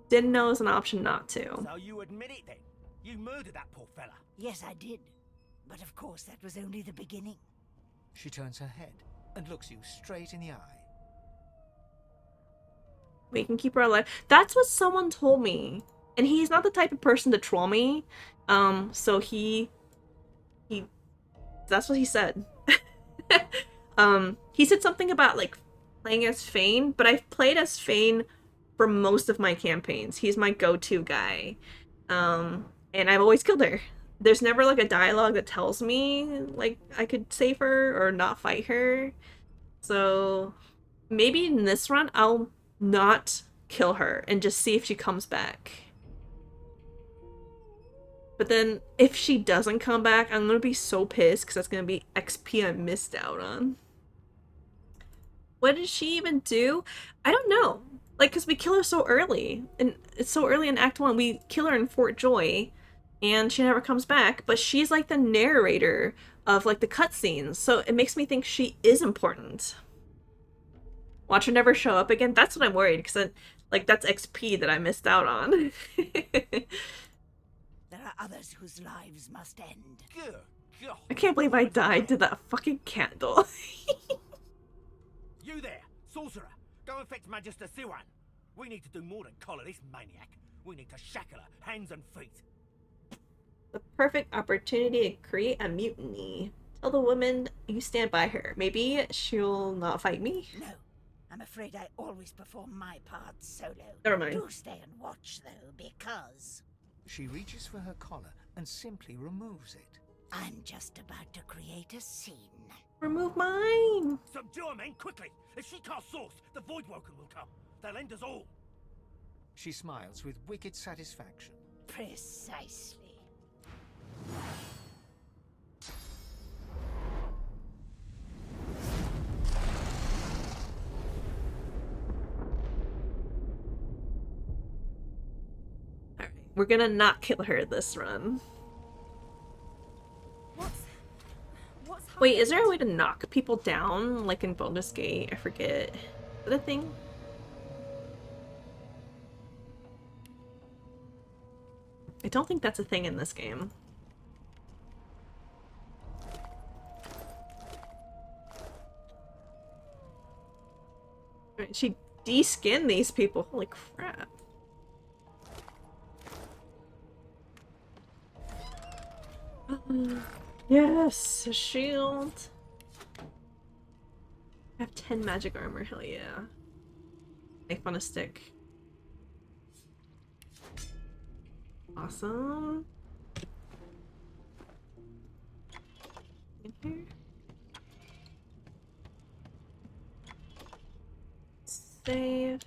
Didn't know it was an option not to. So you admit it then? You murdered that poor fella? Yes, I did. But of course, that was only the beginning. She turns her head and looks you straight in the eye. We can keep her alive. That's what someone told me. And he's not the type of person to troll me. So that's what he said. He said something about like playing as Fane, but I've played as Fane for most of my campaigns. He's my go-to guy. And I've always killed her. There's never like a dialogue that tells me like I could save her or not fight her. So maybe in this run I'll not kill her and just see if she comes back. But then if she doesn't come back, I'm gonna be so pissed because that's gonna be XP I missed out on. What did she even do? I don't know. Like, because we kill her so early. And it's so early in Act 1. We kill her in Fort Joy. And she never comes back. But she's like the narrator of like the cutscenes. So it makes me think she is important. Watch her never show up again. That's what I'm worried. Because like that's XP that I missed out on. There are others whose lives must end. I can't believe I died to that fucking candle. You there, sorcerer! Go and fetch Magister Siwan. We need to do more than collar this maniac. We need to shackle her, hands and feet. The perfect opportunity to create a mutiny. Tell the woman you stand by her. Maybe she'll not fight me. No, I'm afraid I always perform my parts solo. Never mind. Do stay and watch though, because... She reaches for her collar and simply removes it. I'm just about to create a scene. Remove mine! Subdue her men, quickly! If she casts Source, the Voidwoken will come. They'll end us all. She smiles with wicked satisfaction. Precisely. Alright, we're gonna not kill her this run. What's Wait, is there a way to knock people down, like in Baldur's Gate? I forget. Is that a thing? I don't think that's a thing in this game. Alright, she de-skinned these people. Holy crap. Yes, a shield. I have 10 magic armor, hell yeah. Knife on a stick. Awesome. In here. Save.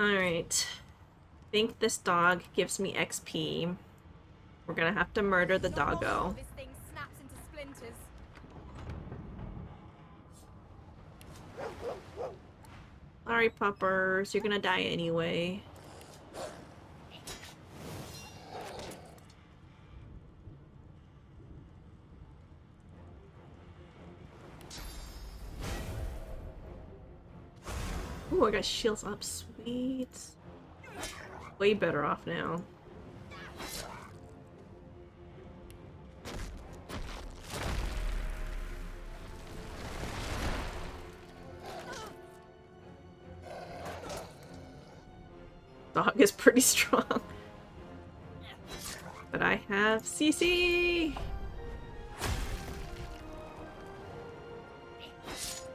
Alright. I think this dog gives me XP. We're gonna have to murder the doggo. This thing snaps into splinters. Sorry, puppers. You're gonna die anyway. Ooh, I got shields up. Sweet. Way better off now. Dog is pretty strong. But I have CC!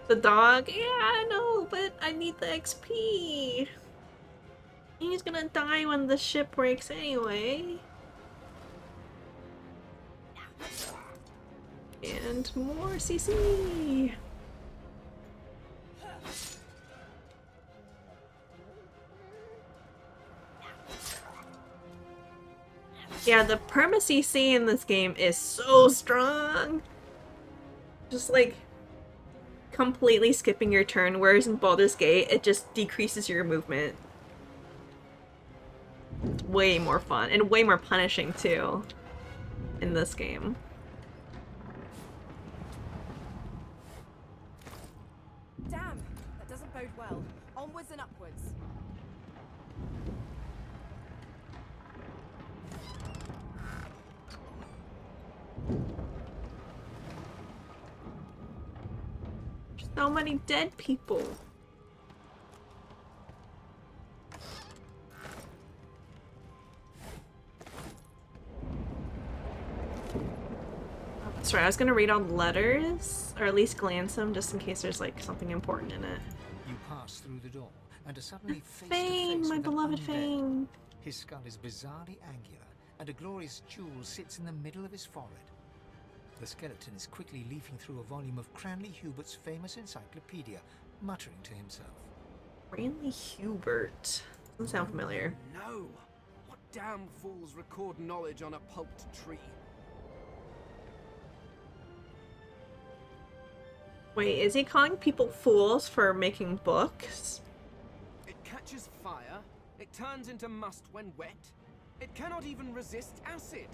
The dog? Yeah, I know, but I need the XP. He's gonna die when the ship breaks anyway. And more CC! Yeah, the perma CC in this game is so strong. Just like completely skipping your turn, whereas in Baldur's Gate it just decreases your movement. It's way more fun and way more punishing too in this game. Damn, that doesn't bode well. Onwards and upwards. So many dead people. That's right, I was gonna read all the letters, or at least glance them, just in case there's like something important in it. You pass through the door and are suddenly face to Fane, face my with an beloved undead. Fane. His skull is bizarrely angular, and a glorious jewel sits in the middle of his forehead. The skeleton is quickly leafing through a volume of Cranley Hubert's famous encyclopedia, muttering to himself. Cranley Hubert. Doesn't sound familiar. No! What damn fools record knowledge on a pulped tree? Wait, is he calling people fools for making books? It catches fire, it turns into must when wet, it cannot even resist acid.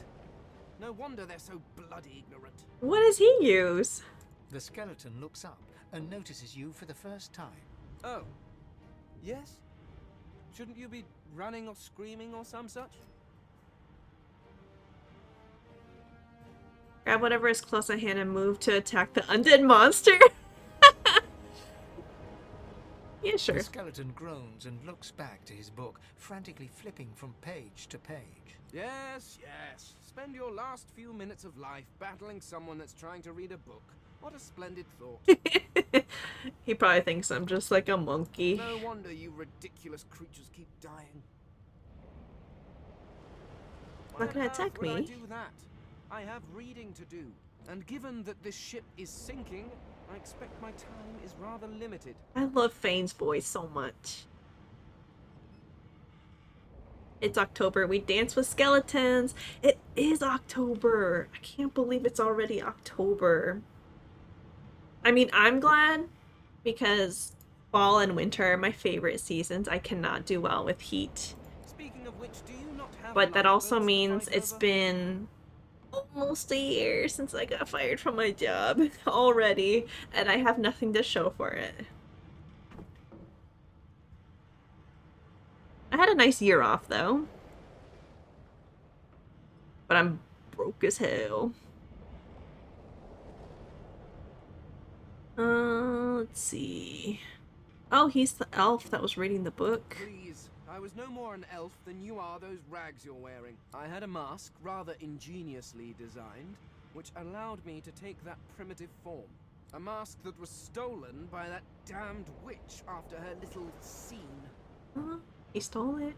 No wonder they're so bloody ignorant. What does he use? The skeleton looks up and notices you for the first time. Oh. Yes? Shouldn't you be running or screaming or some such? Grab whatever is close at hand and move to attack the undead monster? Yeah, sure. The skeleton groans and looks back to his book, frantically flipping from page to page. Yes, yes. Spend your last few minutes of life battling someone that's trying to read a book. What a splendid thought. He probably thinks I'm just like a monkey. No wonder you ridiculous creatures keep dying. Not gonna attack me. I do that? I have reading to do, and given that this ship is sinking, I expect my time is rather limited. I love Fane's voice so much. It's October. We dance with skeletons. It is October. I can't believe it's already October. I mean, I'm glad because fall and winter are my favorite seasons. I cannot do well with heat. Speaking of which, do you not have But that also lifeboats to means fight it's over? been almost a year since I got fired from my job already, and I have nothing to show for it. I had a nice year off though, but I'm broke as hell. Let's see. Oh, he's the elf that was reading the book. Please, I was no more an elf than you are those rags you're wearing. I had a mask, rather ingeniously designed, which allowed me to take that primitive form. A mask that was stolen by that damned witch after her little scene. He stole it.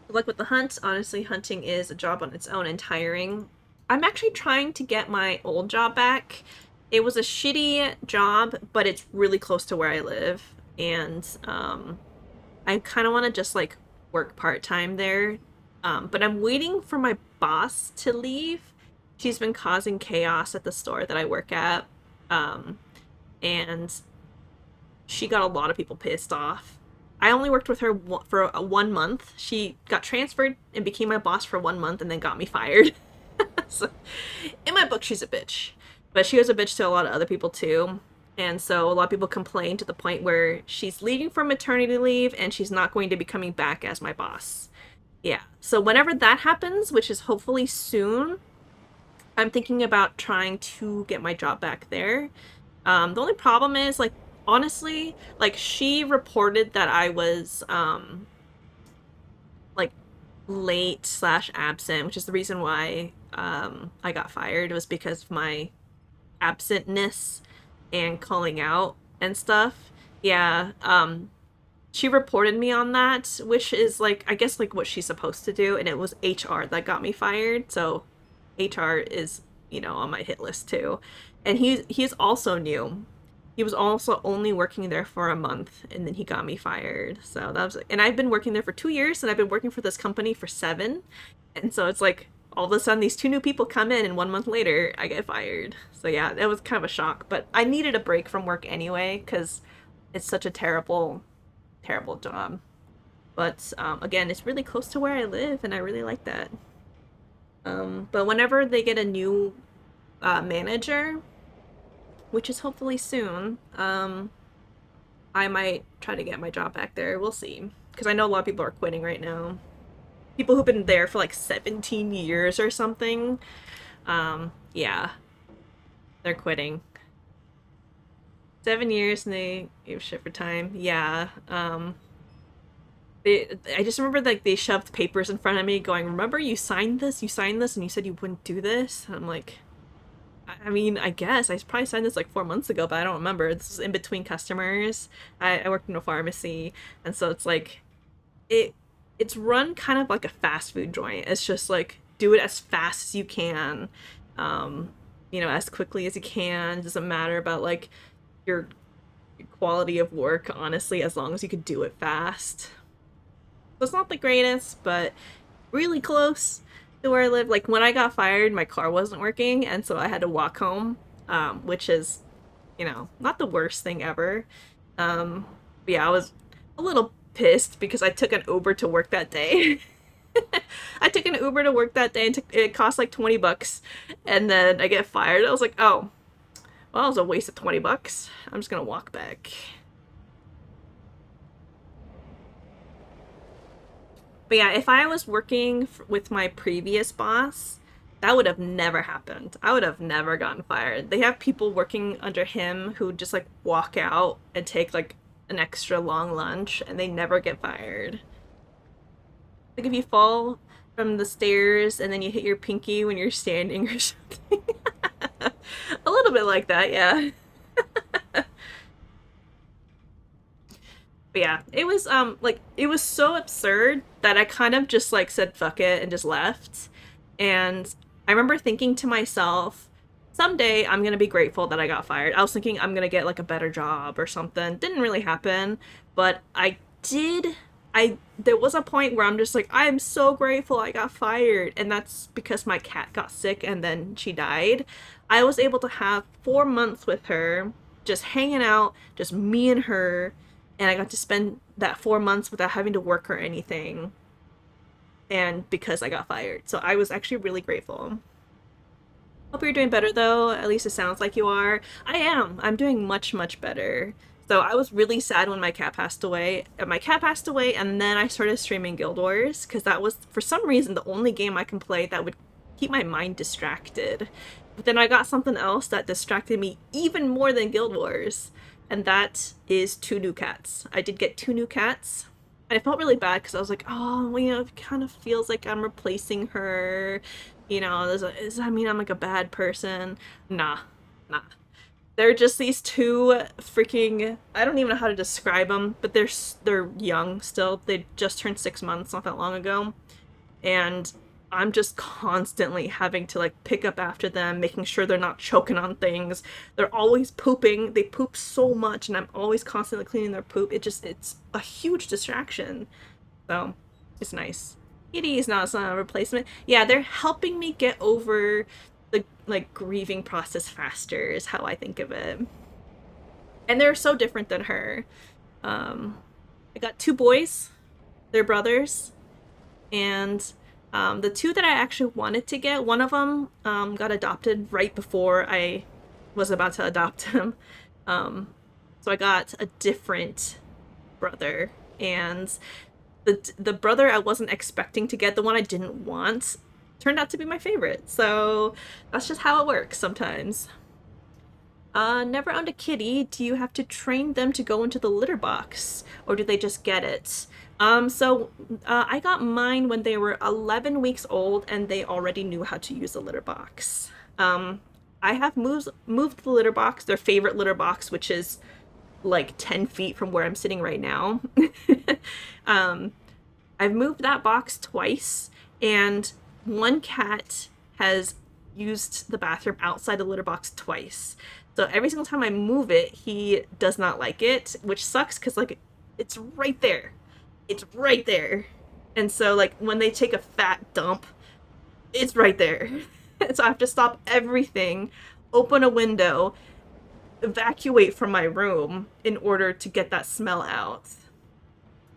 Good luck with the hunt. Honestly, hunting is a job on its own and tiring. I'm actually trying to get my old job back. It was a shitty job, but it's really close to where I live. And I kind of want to just like work part-time there. But I'm waiting for my boss to leave. She's been causing chaos at the store that I work at. And she got a lot of people pissed off. I only worked with her for 1 month. She got transferred and became my boss for 1 month and then got me fired. So, in my book, she's a bitch. But she was a bitch to a lot of other people too. And so a lot of people complained to the point where she's leaving for maternity leave and she's not going to be coming back as my boss. Yeah. So whenever that happens, which is hopefully soon, I'm thinking about trying to get my job back there. The only problem is, like, honestly, like, she reported that I was, like, late/absent, which is the reason why, I got fired. It was because of my absentness and calling out and stuff. Yeah, she reported me on that, which is, like, I guess, like, what she's supposed to do, and it was HR that got me fired, so HR is, you know, on my hit list too. And he's also new. He was also only working there for a month, and then he got me fired. So that was, and I've been working there for 2 years, and I've been working for this company for 7. And so it's like, all of a sudden, these 2 new people come in, and 1 month later, I get fired. So yeah, it was kind of a shock. But I needed a break from work anyway, because it's such a terrible, terrible job. But again, it's really close to where I live, and I really like that. But whenever they get a new manager, which is hopefully soon, I might try to get my job back there. We'll see. Because I know a lot of people are quitting right now. People who've been there for like 17 years or something. Yeah. They're quitting. 7 years and they gave shit for time. Yeah. I just remember, like, they shoved papers in front of me going, remember you signed this, and you said you wouldn't do this? And I'm like, I mean, I guess. I probably signed this like 4 months ago, but I don't remember. This was in between customers. I worked in a pharmacy, and so it's like, it's run kind of like a fast food joint. It's just like, do it as fast as you can, you know, as quickly as you can. It doesn't matter about, like, your quality of work, honestly, as long as you could do it fast. So it's not the greatest, but really close to where I live. Like, when I got fired, my car wasn't working, and so I had to walk home, which is, you know, not the worst thing ever. But yeah, I was a little pissed because I took an Uber to work that day. I took an Uber to work that day, and it cost like $20, and then I get fired. I was like, oh, well, it was a waste of $20. I'm just gonna walk back. But yeah, if I was working with my previous boss, that would have never happened. I would have never gotten fired. They have people working under him who just like walk out and take like an extra long lunch and they never get fired. Like if you fall from the stairs and then you hit your pinky when you're standing or something. A little bit like that, yeah. But yeah, it was like it was so absurd that I kind of just like said fuck it and just left. And I remember thinking to myself, someday I'm gonna be grateful that I got fired. I was thinking I'm gonna get like a better job or something. Didn't really happen, but I did. There was a point where I'm just like, I am so grateful I got fired, and that's because my cat got sick and then she died. I was able to have 4 months with her, just hanging out, just me and her, and I got to spend that 4 months without having to work or anything. And because I got fired. So I was actually really grateful. Hope you're doing better though. At least it sounds like you are. I am. I'm doing much, much better. So I was really sad when my cat passed away. My cat passed away and then I started streaming Guild Wars because that was, for some reason, the only game I can play that would keep my mind distracted. But then I got something else that distracted me even more than Guild Wars. And that is 2 new cats. I did get 2 new cats. And I felt really bad because I was like, oh, well, you know, it kind of feels like I'm replacing her. You know, does that mean I'm like a bad person? Nah. They're just these 2 freaking, I don't even know how to describe them, but they're young still. They just turned 6 months not that long ago. And I'm just constantly having to like pick up after them, making sure they're not choking on things. They're always pooping. They poop so much and I'm always constantly cleaning their poop. It's a huge distraction. So it's nice. Kitty is not a replacement. Yeah, they're helping me get over the like grieving process faster is how I think of it. And they're so different than her. I got 2 boys. They're brothers. And the 2 that I actually wanted to get, one of them got adopted right before I was about to adopt him. So I got a different brother. And the brother I wasn't expecting to get, the one I didn't want, turned out to be my favorite. So that's just how it works sometimes. Never owned a kitty. Do you have to train them to go into the litter box? Or do they just get it? I got mine when they were 11 weeks old and they already knew how to use the litter box. I have moved the litter box, their favorite litter box, which is like 10 feet from where I'm sitting right now. I've moved that box twice, and one cat has used the bathroom outside the litter box twice. So every single time I move it, he does not like it, which sucks because like it's right there. It's right there. And so like when they take a fat dump, it's right there. So I have to stop everything, open a window, evacuate from my room in order to get that smell out.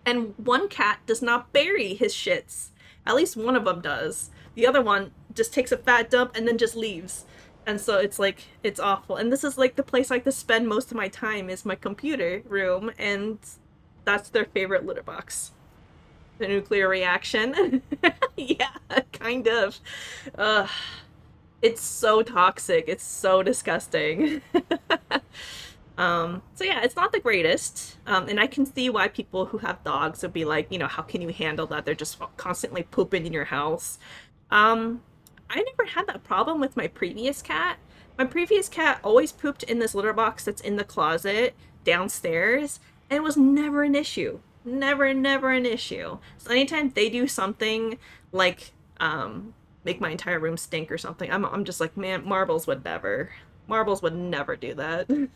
And one cat does not bury his shits. At least one of them does. The other one just takes a fat dump and then just leaves. And so it's like, it's awful. And this is like the place I like to spend most of my time is my computer room, and that's their favorite litter box. The nuclear reaction. Yeah, kind of. It's so toxic. It's so disgusting. So yeah, it's not the greatest. And I can see why people who have dogs would be like, you know, how can you handle that? They're just constantly pooping in your house. I never had that problem with my previous cat. My previous cat always pooped in this litter box that's in the closet downstairs, and it was never an issue. Never an issue. So anytime they do something like make my entire room stink or something, I'm just like, man, Marbles would never do that.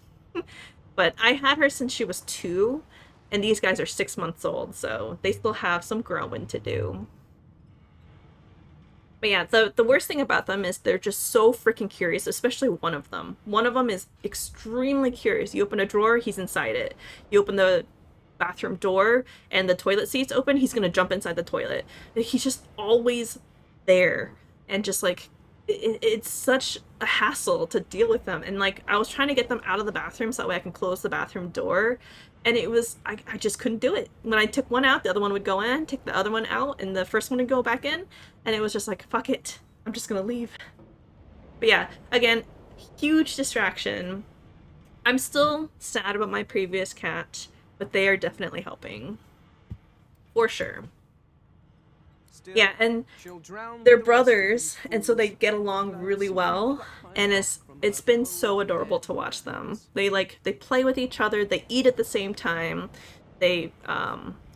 But I had her since she was 2, and these guys are 6 months old, so they still have some growing to do. But yeah, the worst thing about them is they're just so freaking curious, especially one of them. One of them is extremely curious. You open a drawer, he's inside it. You open the bathroom door and the toilet seat's open, he's gonna jump inside the toilet. He's just always there. And just like, it's such a hassle to deal with them. And like, I was trying to get them out of the bathroom so that way I can close the bathroom door. And it was, I just couldn't do it. When I took one out, the other one would go in, take the other one out, and the first one would go back in. And it was just like, fuck it. I'm just gonna leave. But yeah, again, huge distraction. I'm still sad about my previous cat, but they are definitely helping. For sure. Still, Yeah, and she'll drown they're with the rest of you brothers, and so they fools. get along really well, and it's been so adorable to watch them. They play with each other, they eat at the same time, they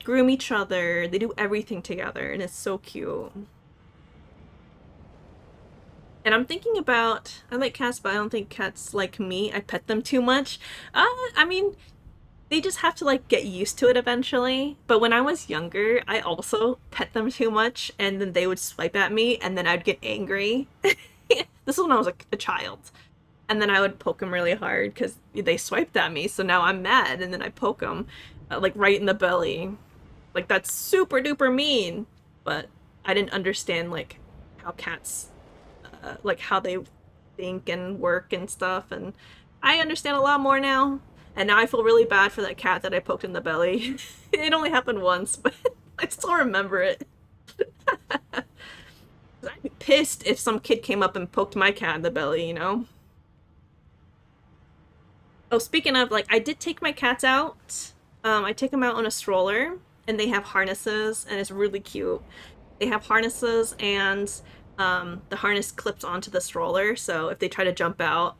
groom each other, they do everything together, and it's so cute. And I'm thinking about, I like cats, but I don't think cats like me. I pet them too much. I mean, they just have to like get used to it eventually. But when I was younger, I also pet them too much, and then they would swipe at me, and then I'd get angry. This is when I was like a child, and then I would poke them really hard because they swiped at me. So now I'm mad, and then I poke them, like right in the belly. Like that's super duper mean. But I didn't understand like how cats, like how they think and work and stuff, and I understand a lot more now. And now I feel really bad for that cat that I poked in the belly. It only happened once, but I still remember it. I'd be pissed if some kid came up and poked my cat in the belly, you know? Oh, speaking of, like, I did take my cats out. I take them out on a stroller, and they have harnesses, and it's really cute. They have harnesses, and the harness clips onto the stroller, so if they try to jump out,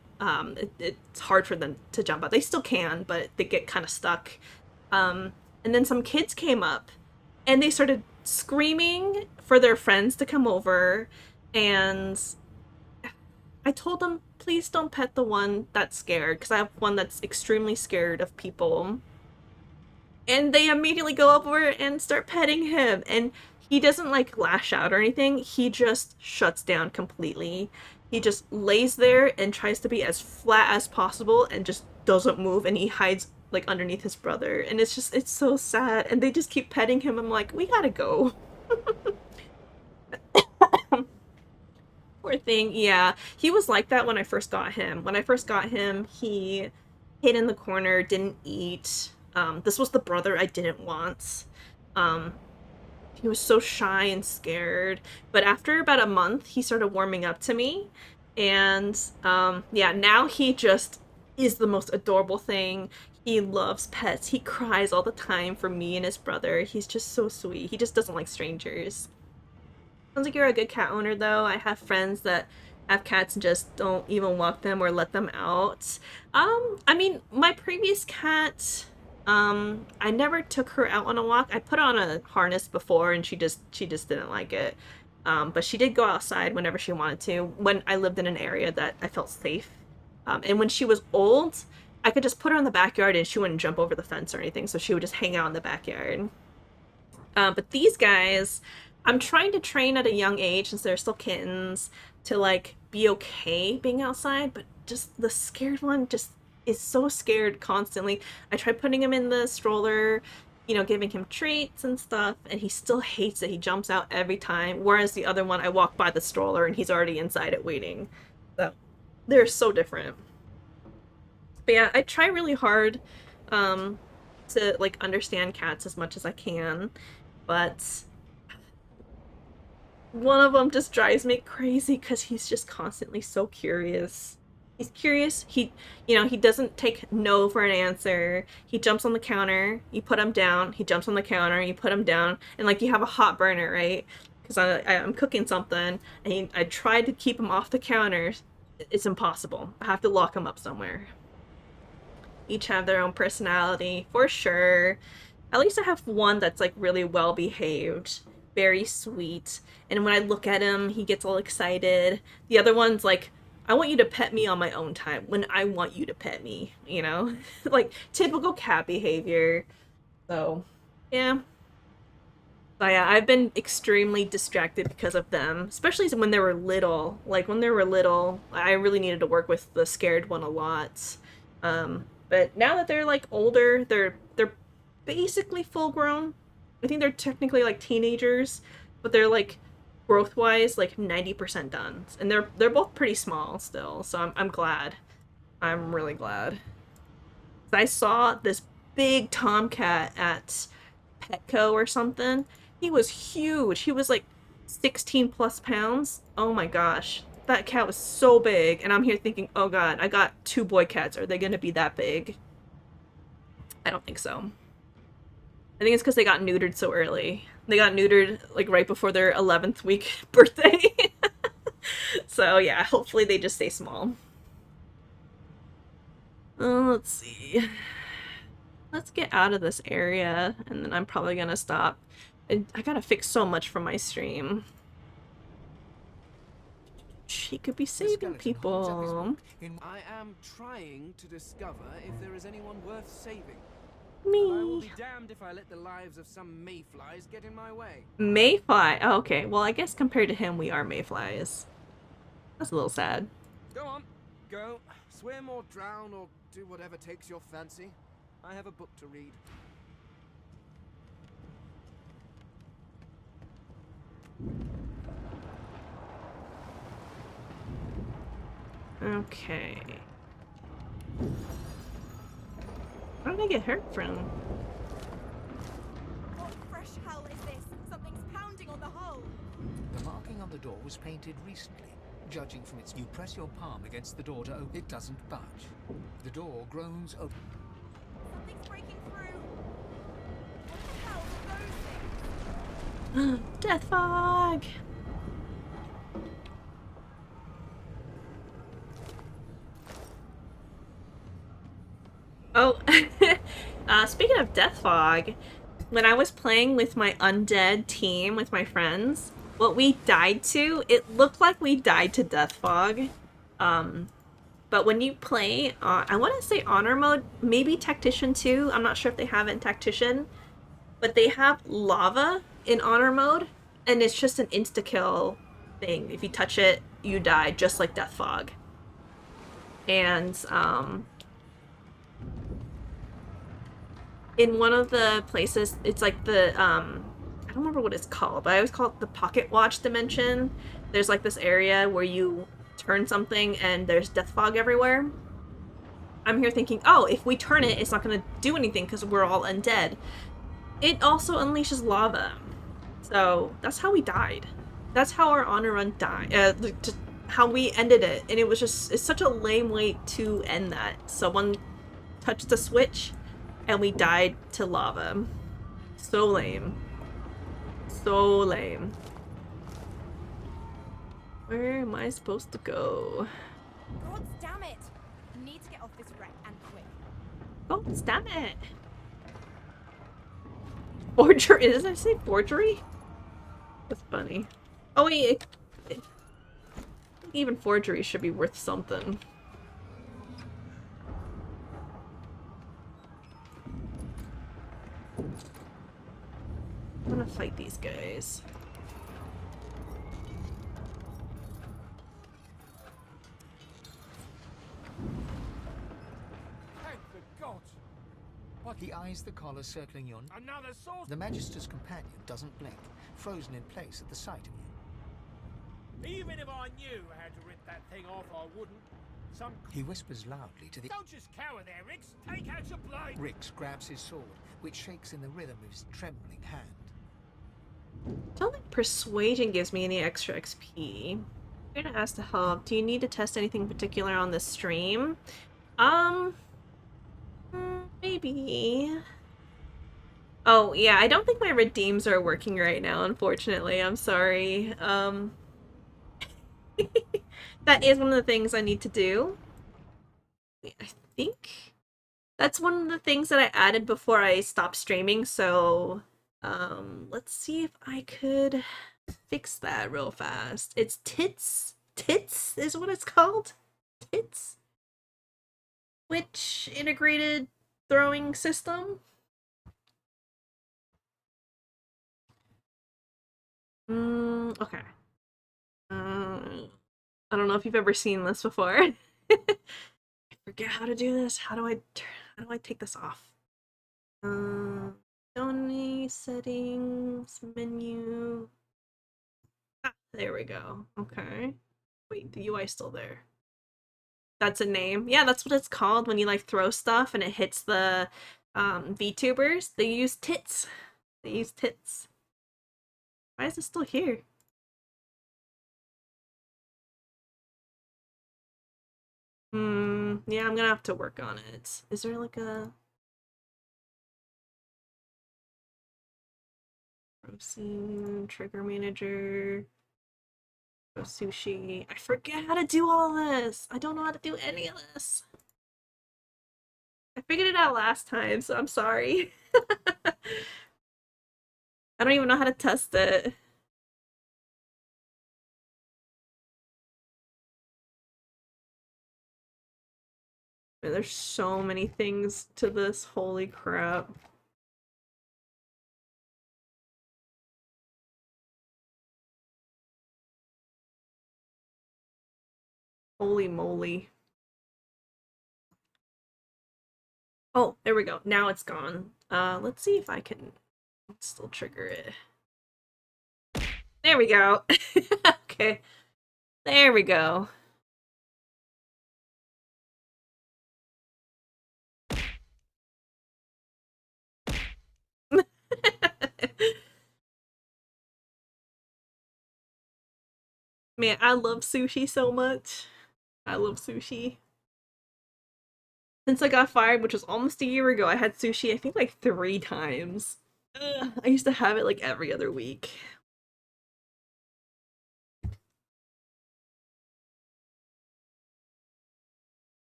it's hard for them to jump out. They still can, but they get kind of stuck. And then some kids came up, and they started screaming for their friends to come over, and I told them, please don't pet the one that's scared, because I have one that's extremely scared of people. And they immediately go over and start petting him, and he doesn't like lash out or anything. He just shuts down completely. He just lays there and tries to be as flat as possible and just doesn't move, and he hides like underneath his brother, and it's so sad, and they just keep petting him. I'm like, we gotta go. Poor thing. Yeah, he was like that when I first got him. When I first got him, he hid in the corner, didn't eat. This was the brother I didn't want. Um, he was so shy and scared. But after about a month, he started warming up to me. And yeah, now he just is the most adorable thing. He loves pets. He cries all the time for me and his brother. He's just so sweet. He just doesn't like strangers. Sounds like you're a good cat owner, though. I have friends that have cats and just don't even walk them or let them out. I mean, my previous cat, I never took her out on a walk. I put her on a harness before, and she just didn't like it. But she did go outside whenever she wanted to. When I lived in an area that I felt safe, and when she was old, I could just put her in the backyard and she wouldn't jump over the fence or anything. So she would just hang out in the backyard. But these guys, I'm trying to train at a young age since they're still kittens to like be okay being outside, but just the scared one just is so scared constantly. I try putting him in the stroller, giving him treats and stuff, and he still hates it. He jumps out every time. Whereas the other one, I walk by the stroller and he's already inside it waiting. So they're so different. But yeah, I try really hard to like understand cats as much as I can, but one of them just drives me crazy because he's just constantly so curious. He's curious. He doesn't take no for an answer. He jumps on the counter. You put him down. He jumps on the counter. You put him down, and like you have a hot burner, right? Because I'm cooking something, and I tried to keep him off the counter. It's impossible. I have to lock him up somewhere. Each have their own personality, for sure. At least I have one that's like really well behaved, very sweet. And when I look at him, he gets all excited. The other one's like, I want you to pet me on my own time when I want you to pet me, like typical cat behavior. So, yeah. But yeah, I've been extremely distracted because of them, especially when they were little. Like when they were little, I really needed to work with the scared one a lot. But now that they're like older, they're basically full grown. I think they're technically like teenagers, but they're like growth wise like 90% done. And they're both pretty small still, so I'm glad. I'm really glad. I saw this big tomcat at Petco or something. He was huge. He was like 16 plus pounds. Oh my gosh. That cat was so big, and I'm here thinking, oh god, I got 2 boy cats. Are they gonna be that big? I don't think so. I think it's because they got neutered so early. They got neutered like right before their 11th week birthday. So yeah, hopefully they just stay small. Let's see. Let's get out of this area, and then I'm probably gonna stop. I gotta fix so much for my stream. She could be saving people. I am trying to discover if there is anyone worth saving. Me. But I will be damned if I let the lives of some mayflies get in my way. Mayfly. Oh, okay. Well, I guess compared to him, we are mayflies. That's a little sad. Go on. Go. Swim or drown or do whatever takes your fancy. I have a book to read. Okay. Where did I get hurt from? What fresh hell is this? Something's pounding on the hull. The marking on the door was painted recently. Judging from its, you press your palm against the door to open, it doesn't budge. The door groans open. Something's breaking through. What the hell are those things? Death fog! Oh, speaking of death fog, when I was playing with my undead team with my friends, what we died to, it looked like we died to death fog. But when you play, I want to say honor mode, maybe tactician too. I'm not sure if they have it in tactician, but they have lava in honor mode, and it's just an insta-kill thing. If you touch it, you die, just like death fog. And in one of the places, it's like the I don't remember what it's called, but I always call it the pocket watch dimension. There's like this area where you turn something and there's death fog everywhere. I'm here thinking, oh, if we turn it, it's not gonna do anything because we're all undead. It also unleashes lava. So that's how we died. That's how our honor run died. How we ended it. And it was just, it's such a lame way to end that. Someone touched the switch and we died to lava. So lame. So lame. Where am I supposed to go? God damn it! Need to get off this wreck and quick. Oh, damn it! Forgery? Did I say forgery? That's funny. Oh wait, even forgery should be worth something. I'm gonna fight these guys. Thank the gods! What? He eyes the collar circling your... Another source? The Magister's companion doesn't blink, frozen in place at the sight of you. Even if I knew how to rip that thing off, I wouldn't. He whispers loudly to the... Don't just cower there, Rix! Take out your blade! Rix grabs his sword, which shakes in the rhythm of his trembling hand. I don't think persuasion gives me any extra XP. I'm gonna ask to help. Do you need to test anything in particular on this stream? Maybe. Oh, yeah, I don't think my redeems are working right now, unfortunately. I'm sorry. That is one of the things I need to do. I think that's one of the things that I added before I stopped streaming, so let's see if I could fix that real fast. It's Tits. Tits is what it's called. Tits. Which integrated throwing system? Okay. I don't know if you've ever seen this before. I forget how to do this. How do I take this off? Donate settings menu. Ah, there we go. Okay. Wait, the UI is still there. That's a name. Yeah, that's what it's called when you like throw stuff and it hits the VTubers. They use tits. They use tits. Why is it still here? Yeah, I'm gonna have to work on it. Is there like a protein trigger manager? Go sushi. I forget how to do all this. I don't know how to do any of this. I figured it out last time, so I'm sorry. I don't even know how to test it. Man, there's so many things to this. Holy crap. Holy moly. Oh, there we go. Now it's gone. Let's see if I can still trigger it. There we go. Okay. There we go. Man, I love sushi so much. I love sushi. Since I got fired, which was almost a year ago, I had sushi, I think, like 3 times. Ugh, I used to have it like every other week.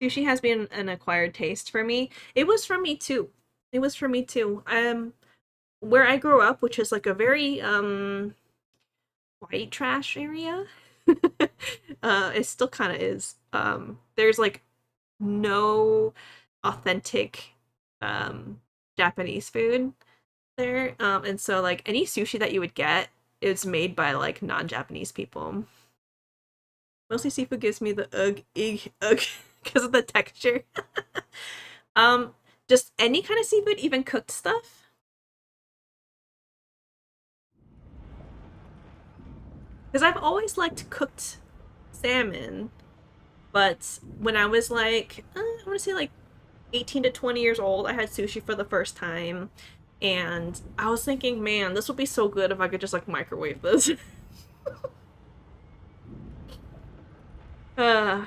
Sushi has been an acquired taste for me. It was for me too. It was for me too. Where I grew up, which is like a very white trash area. It still kind of is. There's like no authentic Japanese food there. And so like any sushi that you would get is made by like non-Japanese people. Mostly seafood gives me the ugh because of the texture. um, just any kind of seafood, even cooked stuff. Because I've always liked cooked salmon, but when I was like, I want to say like 18 to 20 years old, I had sushi for the first time, and I was thinking, man, this would be so good if I could just like microwave this. uh,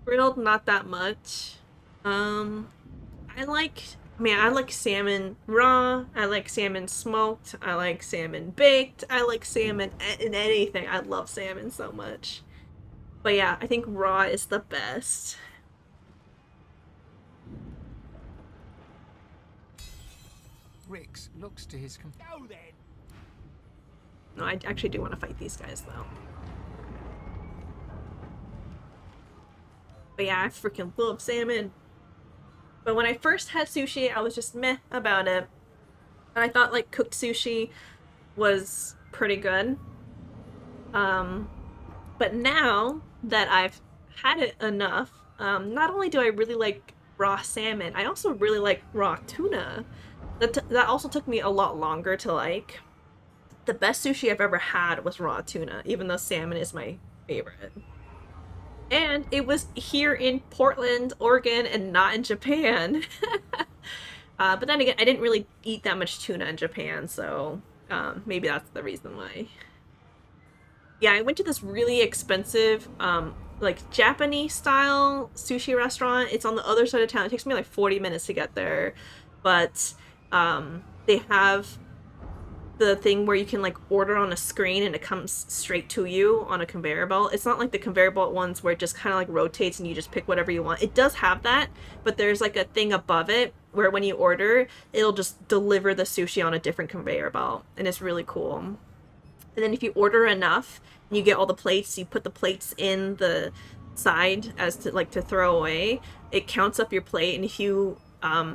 Grilled, not that much. Um, I like salmon raw. I like salmon smoked. I like salmon baked. I like salmon in anything. I love salmon so much. But yeah, I think raw is the best. Rix looks to his Go then. No, I actually do want to fight these guys though. But yeah, I freaking love salmon. But when I first had sushi, I was just meh about it. And I thought like cooked sushi was pretty good. Um, but now that I've had it enough, not only do I really like raw salmon, I also really like raw tuna. That also took me a lot longer to like. The best sushi I've ever had was raw tuna, even though salmon is my favorite. And it was here in Portland, Oregon, and not in Japan. But then again, I didn't really eat that much tuna in Japan, so maybe that's the reason why. Yeah, I went to this really expensive, like Japanese style sushi restaurant. It's on the other side of town. It takes me like 40 minutes to get there, but they have the thing where you can like order on a screen and it comes straight to you on a conveyor belt. It's not like the conveyor belt ones where it just kind of like rotates and you just pick whatever you want. It does have that, but there's like a thing above it where when you order, it'll just deliver the sushi on a different conveyor belt, and it's really cool. And then if you order enough and you get all the plates, you put the plates in the side as to like to throw away. It counts up your plate, and if you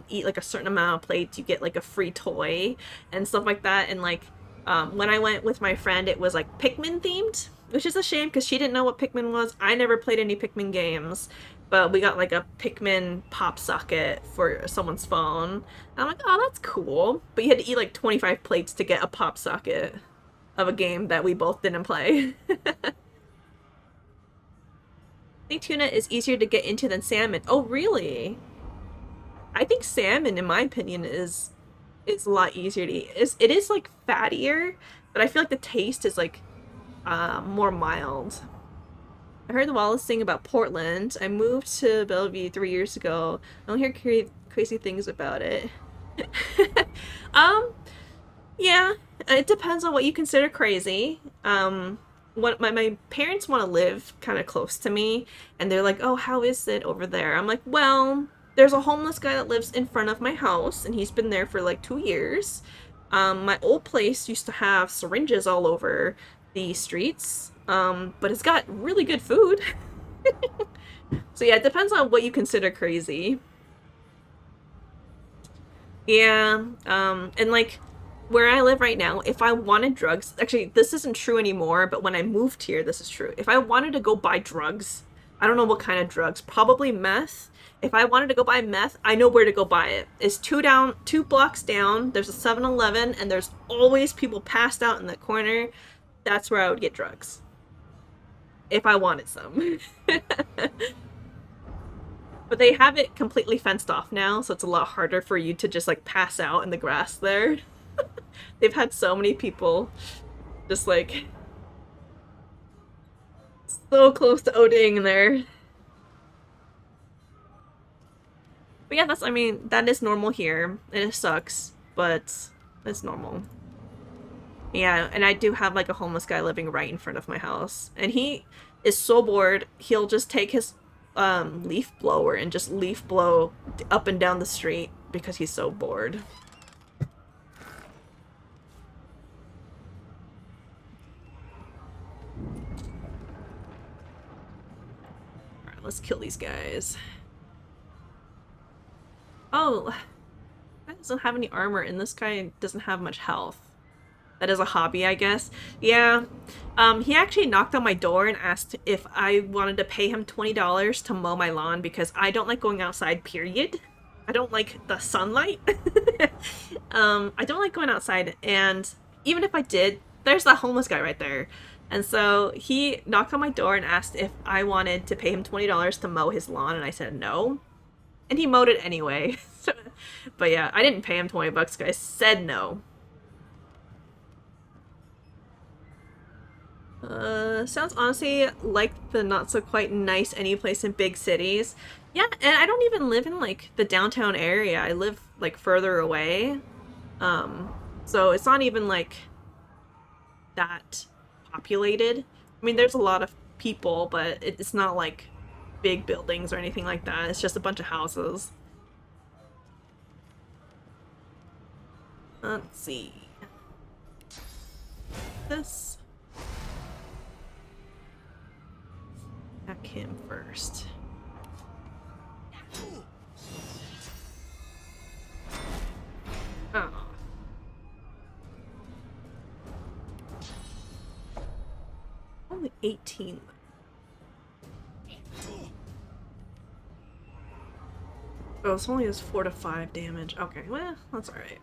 eat like a certain amount of plates, you get like a free toy and stuff like that. And like when I went with my friend, it was like Pikmin themed, which is a shame because she didn't know what Pikmin was. I never played any Pikmin games, but we got like a Pikmin pop socket for someone's phone. And I'm like, oh, that's cool. But you had to eat like 25 plates to get a pop socket of a game that we both didn't play. I think tuna is easier to get into than salmon. Oh, really? I think salmon, in my opinion, is a lot easier to eat. It is like fattier, but I feel like the taste is like more mild. I heard the wildest thing about Portland. I moved to Bellevue 3 years ago. I don't hear crazy things about it. um, yeah, it depends on what you consider crazy. What my parents want to live kind of close to me, and they're like, "Oh, how is it over there?" I'm like, "Well, there's a homeless guy that lives in front of my house, and he's been there for like 2 years. My old place used to have syringes all over the streets, but it's got really good food." So yeah, it depends on what you consider crazy. Yeah, and like where I live right now, if I wanted drugs, actually this isn't true anymore, but when I moved here, this is true. If I wanted to go buy drugs, I don't know what kind of drugs, probably meth. If I wanted to go buy meth, I know where to go buy it. It's 2 blocks down, there's a 7-Eleven, and there's always people passed out in that corner. That's where I would get drugs. If I wanted some. But they have it completely fenced off now, so it's a lot harder for you to just like pass out in the grass there. They've had so many people just like so close to ODing in there. But yeah, I mean, that is normal here. It sucks, but it's normal. Yeah, and I do have like a homeless guy living right in front of my house. And he is so bored, he'll just take his leaf blower and just leaf blow up and down the street because he's so bored. Alright, let's kill these guys. Oh, that doesn't have any armor, and this guy doesn't have much health. That is a hobby, I guess. Yeah. He actually knocked on my door and asked if I wanted to pay him $20 to mow my lawn because I don't like going outside, period. I don't like the sunlight. I don't like going outside, and even if I did, there's that homeless guy right there. And so he knocked on my door and asked if I wanted to pay him $20 to mow his lawn, and I said no. And he mowed it anyway. But yeah, I didn't pay him 20 bucks, guys. Said no. Sounds honestly like the not so quite nice any place in big cities. Yeah, and I don't even live in like the downtown area. I live like further away. So it's not even like that populated. I mean, there's a lot of people, but it's not like big buildings or anything like that. It's just a bunch of houses. Let's see. This. Attack him first. Oh. Only 18. Oh, this only has 4 to 5 damage. Okay, well, that's alright.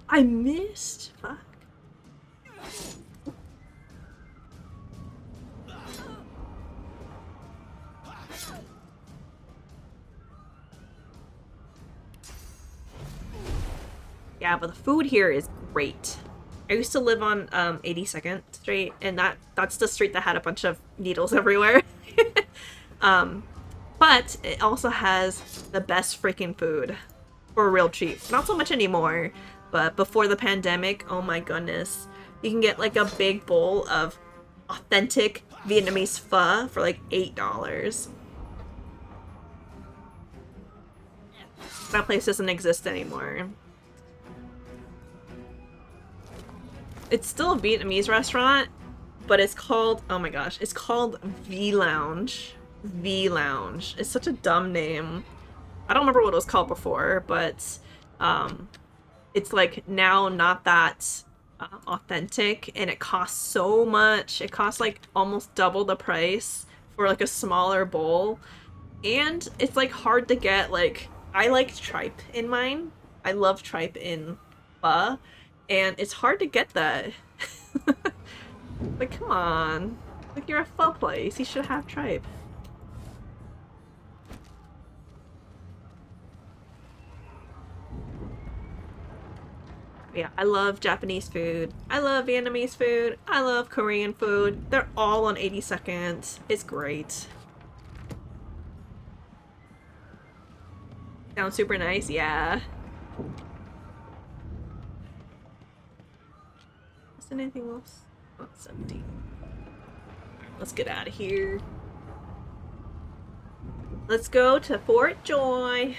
I missed? Fuck. Yeah, but the food here is great. I used to live on 82nd Street, and that's the street that had a bunch of needles everywhere. But it also has the best freaking food for real cheap. Not so much anymore, but before the pandemic, oh my goodness. You can get like a big bowl of authentic Vietnamese pho for like $8. That place doesn't exist anymore. It's still a Vietnamese restaurant, but it's called, oh my gosh, it's called V Lounge. V Lounge. It's such a dumb name. I don't remember what it was called before, but it's like now not that authentic, and it costs so much. It costs like almost double the price for like a smaller bowl, and it's like hard to get. Like, I like tripe in mine. I love tripe in pho, and it's hard to get that. Like, come on. Like, you're a pho place. You should have tripe. Yeah, I love Japanese food. I love Vietnamese food. I love Korean food. They're all on 80 seconds. It's great. Sounds super nice, yeah. Is there anything else? Oh, it's empty. Let's get out of here. Let's go to Fort Joy.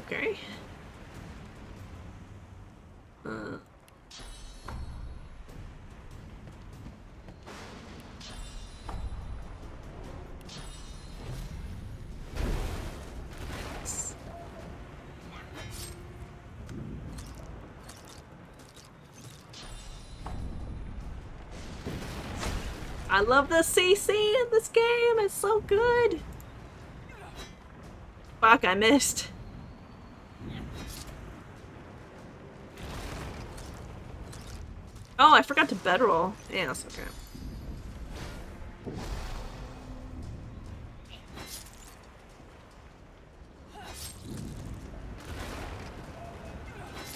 Okay. I love the CC in this game. It's so good. Fuck, I missed. Oh, I forgot to bedroll. Yeah, that's okay.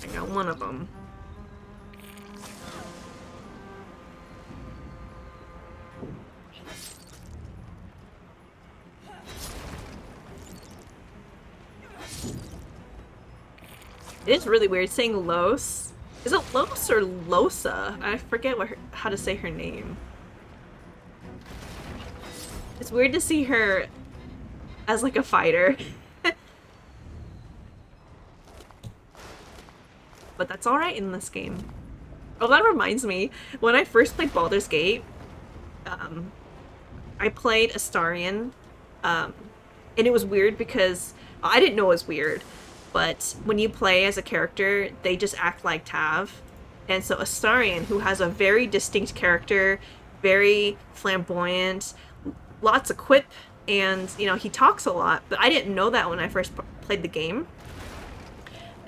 I got one of them. It is really weird saying Los. Is it Los or Losa? I forget how to say her name. It's weird to see her as like a fighter. But that's alright in this game. Oh, that reminds me. When I first played Baldur's Gate, I played Astarion. And it was weird because I didn't know it was weird. But when you play as a character, they just act like Tav. And so Astarion, who has a very distinct character, very flamboyant, lots of quip, and, you know, he talks a lot. But I didn't know that when I first played the game.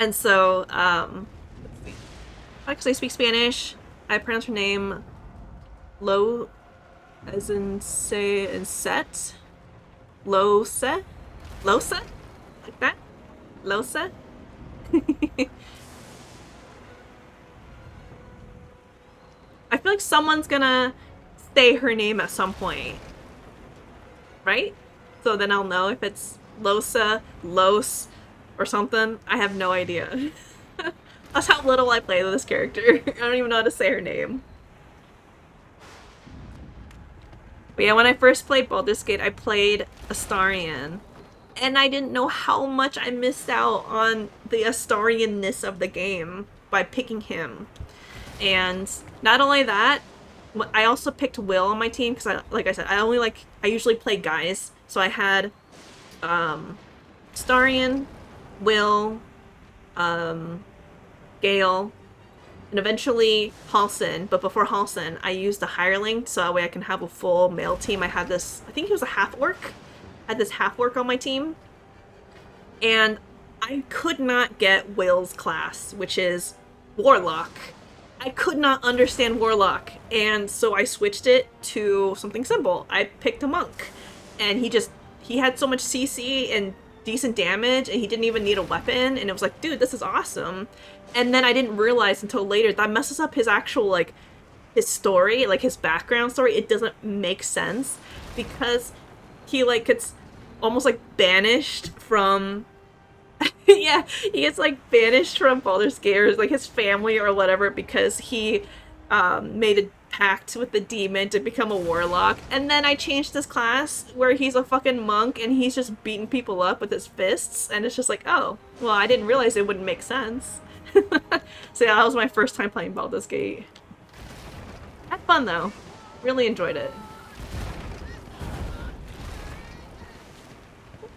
And so, actually I speak Spanish. I pronounce her name Lo, as in say and set. Losa? Losa? Like that? Losa? I feel like someone's gonna say her name at some point. Right? So then I'll know if it's Losa, Los, or something. I have no idea. That's how little I play with this character. I don't even know how to say her name. But yeah, when I first played Baldur's Gate, I played Astarion. And I didn't know how much I missed out on the Astarian-ness of the game by picking him. And not only that, I also picked Will on my team because, like I said, I usually play guys. So I had Astarion, Will, Gale, and eventually Halsin. But before Halsin, I used the hireling so that way I can have a full male team. I had this, I think he was a half-orc. I had this half-orc on my team. And I could not get Will's class, which is Warlock. I could not understand Warlock, and so I switched it to something simple. I picked a monk, and he had so much CC and decent damage, and he didn't even need a weapon, and it was like, dude, this is awesome. And then I didn't realize until later that messes up his actual, like, his story, like his background story. It doesn't make sense because he, like, gets almost, like, banished from yeah, he gets like banished from Baldur's Gate, or like his family or whatever, because he made a pact with the demon to become a warlock. And then I changed this class where he's a fucking monk and he's just beating people up with his fists, and it's just like, oh, well, I didn't realize it wouldn't make sense. So yeah, that was my first time playing Baldur's Gate. Had fun though. Really enjoyed it.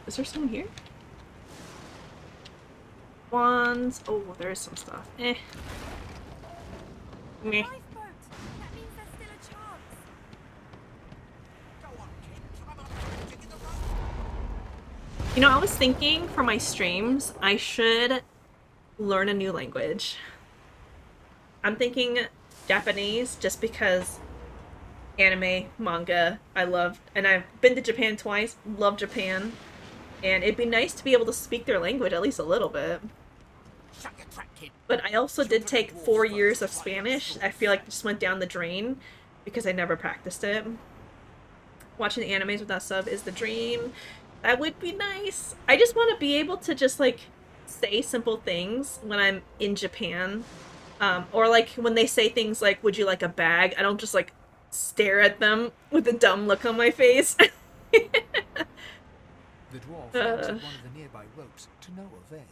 Is there someone here? Wands. Oh, there is some stuff. Eh. Meh. You know, I was thinking for my streams, I should learn a new language. I'm thinking Japanese just because anime, manga, I love, and I've been to Japan twice, love Japan, and it'd be nice to be able to speak their language at least a little bit. But I also did take 4 years of Spanish. I feel like it just went down the drain because I never practiced it. Watching the animes without sub is the dream. That would be nice. I just want to be able to just like say simple things when I'm in Japan. Or like when they say things like, would you like a bag? I don't just like stare at them with a dumb look on my face. The dwarf yanks at one of the nearby ropes to no avail.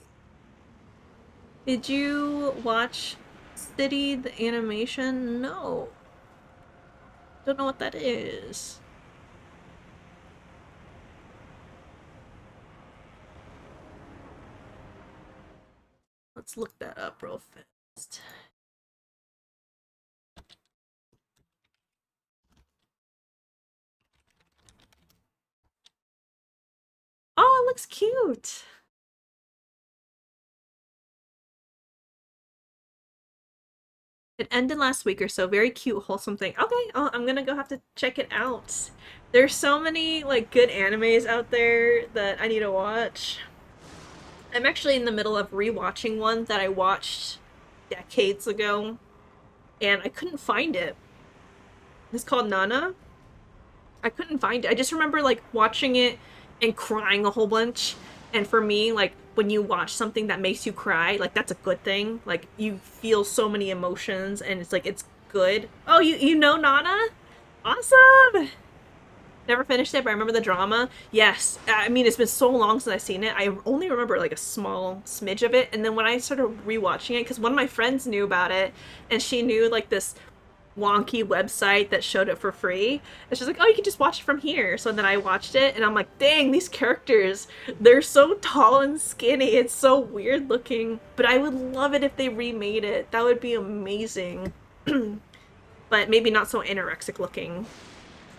Did you watch City the animation? No. Don't know what that is. Let's look that up real fast. Oh, it looks cute. It ended last week or so. Very cute, wholesome thing. Okay, I'm gonna go have to check it out. There's so many like good animes out there that I need to watch. I'm actually in the middle of rewatching one that I watched decades ago, and I couldn't find it. It's called Nana. I couldn't find it. I just remember like watching it and crying a whole bunch. And for me, like when you watch something that makes you cry, like that's a good thing. Like you feel so many emotions and it's like it's good. Oh, you know Nana? Awesome! Never finished it, but I remember the drama. Yes. I mean, it's been so long since I've seen it. I only remember like a small smidge of it. And then when I started rewatching it, because one of my friends knew about it, and she knew like this wonky website that showed it for free, and she's like, oh, you can just watch it from here. So then I watched it and I'm like, dang, these characters, they're so tall and skinny, it's so weird looking, but I would love it if they remade it. That would be amazing. But maybe not so anorexic looking.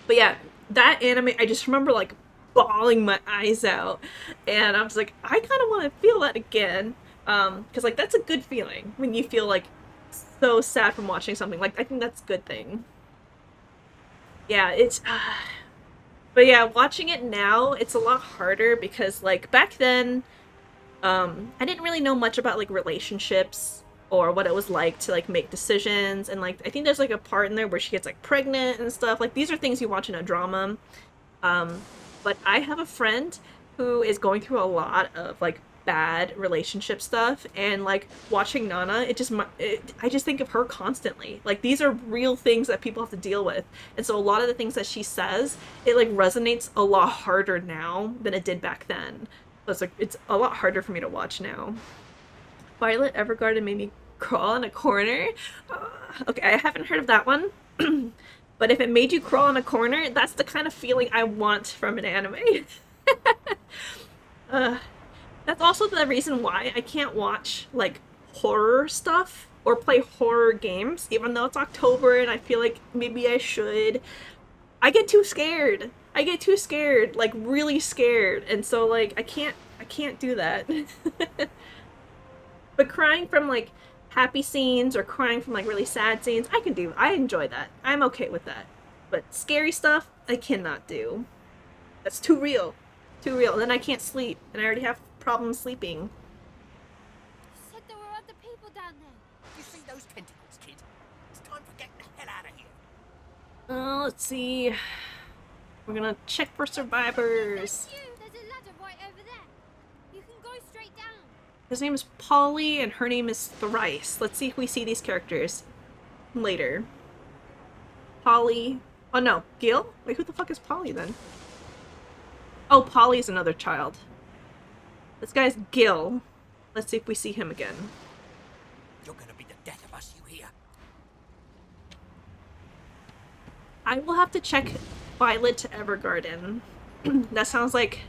But yeah, that anime, I just remember like bawling my eyes out, and I was like, I kind of want to feel that again, because like that's a good feeling when you feel like so sad from watching something. Like I think that's a good thing. Yeah, it's but yeah, watching it now, it's a lot harder because like back then I didn't really know much about like relationships or what it was like to like make decisions, and like I think there's like a part in there where she gets like pregnant and stuff. Like these are things you watch in a drama. But I have a friend who is going through a lot of like bad relationship stuff, and like watching Nana, I just think of her constantly. Like these are real things that people have to deal with, and so a lot of the things that she says, it like resonates a lot harder now than it did back then. So it's like it's a lot harder for me to watch now. Violet Evergarden made me crawl in a corner. Okay, I haven't heard of that one. But if it made you crawl in a corner, that's the kind of feeling I want from an anime. That's also the reason why I can't watch like horror stuff or play horror games, even though it's October and I feel like maybe I should. I get too scared. I get too scared, like really scared, and so like I can't do that. But crying from like happy scenes or crying from like really sad scenes, I can do. I enjoy that. I'm okay with that. But scary stuff, I cannot do. That's too real. Too real. And then I can't sleep, and I already have problems sleeping. You said there were other people down there. You see those tentacles, kid? It's time for getting the hell out of here. Let's see. We're gonna check for survivors. There's a ladder right over there. You can go straight down. His name is Polly, and her name is Thrice. Let's see if we see these characters later. Polly. Oh no, Gil? Wait, who the fuck is Polly then? Oh, Polly's another child. This guy's Gil. Let's see if we see him again. You're gonna be the death of us, you hear? I will have to check Violet Evergarden. That sounds like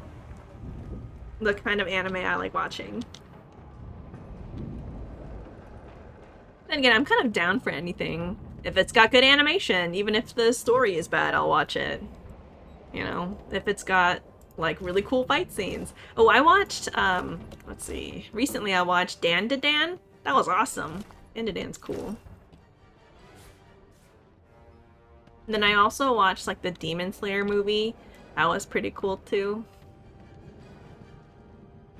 the kind of anime I like watching. Then again, I'm kind of down for anything. If it's got good animation, even if the story is bad, I'll watch it. You know, if it's got like really cool fight scenes. Oh, I watched let's see. Recently I watched Dan to Dan. That was awesome. Dan to Dan's cool. And then I also watched like the Demon Slayer movie. That was pretty cool too.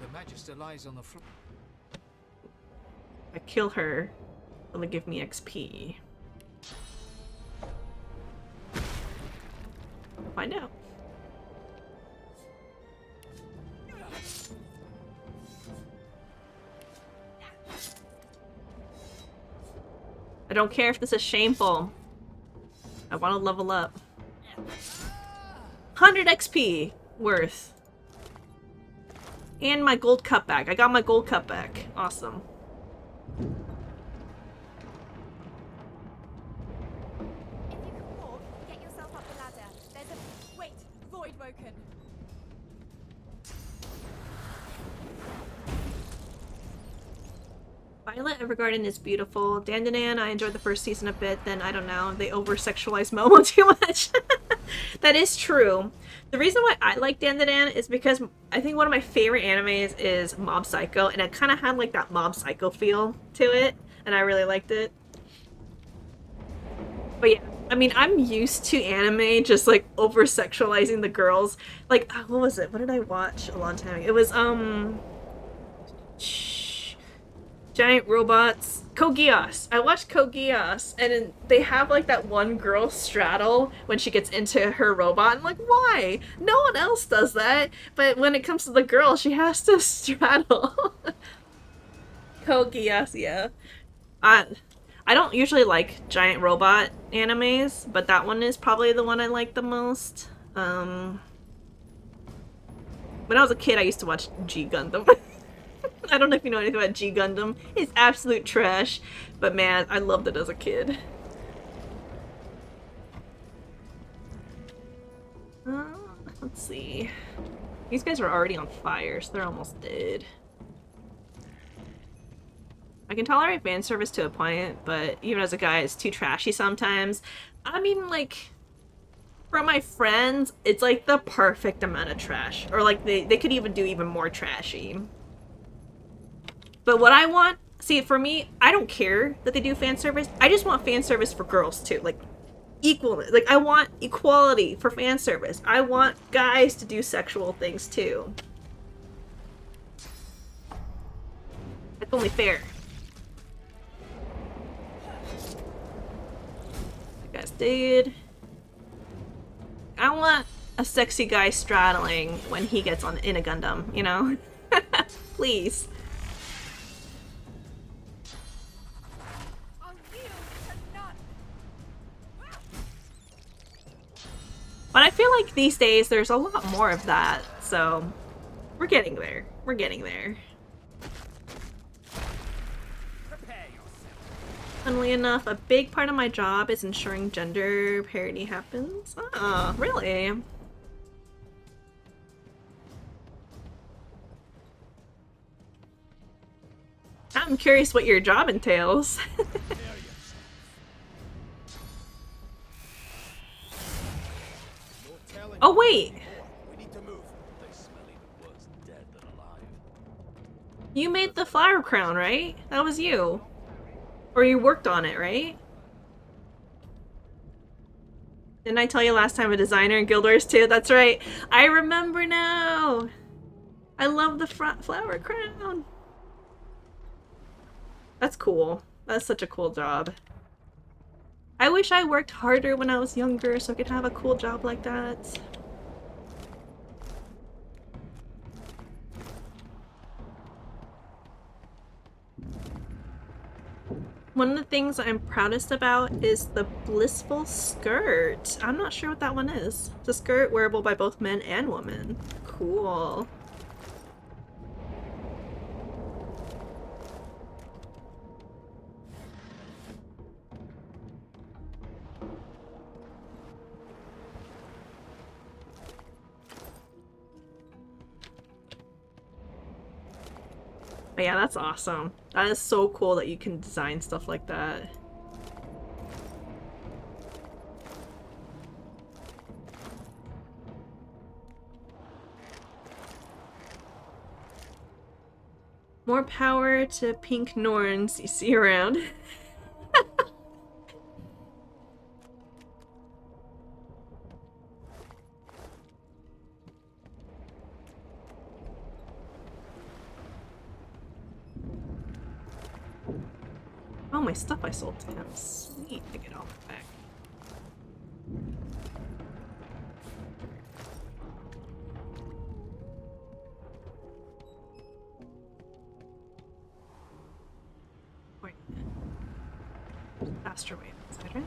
The Magister lies on the floor. I kill her, it'll give me XP. Find out. I don't care if this is shameful. I want to level up. 100 XP worth. And my gold cup back. I got my gold cup back. Awesome. If you can walk, get yourself up the ladder. There's a... Wait! Voidwoken! Violet Evergarden is beautiful. Dandanan, I enjoyed the first season a bit, then I don't know, they over-sexualized Momo too much. That is true. The reason why I like Dandanan is because I think one of my favorite animes is Mob Psycho, and it kind of had like that Mob Psycho feel to it, and I really liked it. But yeah, I mean, I'm used to anime just like over-sexualizing the girls. Like, what was it? What did I watch a long time ago? It was, Giant Robots. Code Geass. I watched Code Geass, and they have like that one girl straddle when she gets into her robot. I'm like, why? No one else does that. But when it comes to the girl, she has to straddle. Code Geass, yeah. I don't usually like giant robot animes, but that one is probably the one I like the most. When I was a kid, I used to watch G Gundam. I don't know if you know anything about G Gundam. It's absolute trash, but man, I loved it as a kid. Let's see. These guys are already on fire, so they're almost dead. I can tolerate fan service to a point, but even as a guy, it's too trashy sometimes. I mean, like, for my friends, it's like the perfect amount of trash. Or like, they could even do even more trashy. But what I want, see, for me, I don't care that they do fan service. I just want fan service for girls too, like equal. Like I want equality for fan service. I want guys to do sexual things too. That's only fair. That guy's dead. I want a sexy guy straddling when he gets in a Gundam, you know? Please. But I feel like these days there's a lot more of that, so we're getting there. We're getting there. Funnily enough, a big part of my job is ensuring gender parity happens. Oh, really? I'm curious what your job entails. Oh wait! You made the flower crown, right? That was you. Or you worked on it, right? Didn't I tell you last time a designer in Guild Wars 2? That's right. I remember now! I love the flower crown. That's cool. That's such a cool job. I wish I worked harder when I was younger so I could have a cool job like that. One of the things I'm proudest about is the blissful skirt. I'm not sure what that one is. It's a skirt wearable by both men and women. Cool. But yeah, that's awesome. That is so cool that you can design stuff like that. More power to pink Norns you see around. Oh, my stuff I sold to him. Sweet, to get all that back. Wait. Faster way inside, right?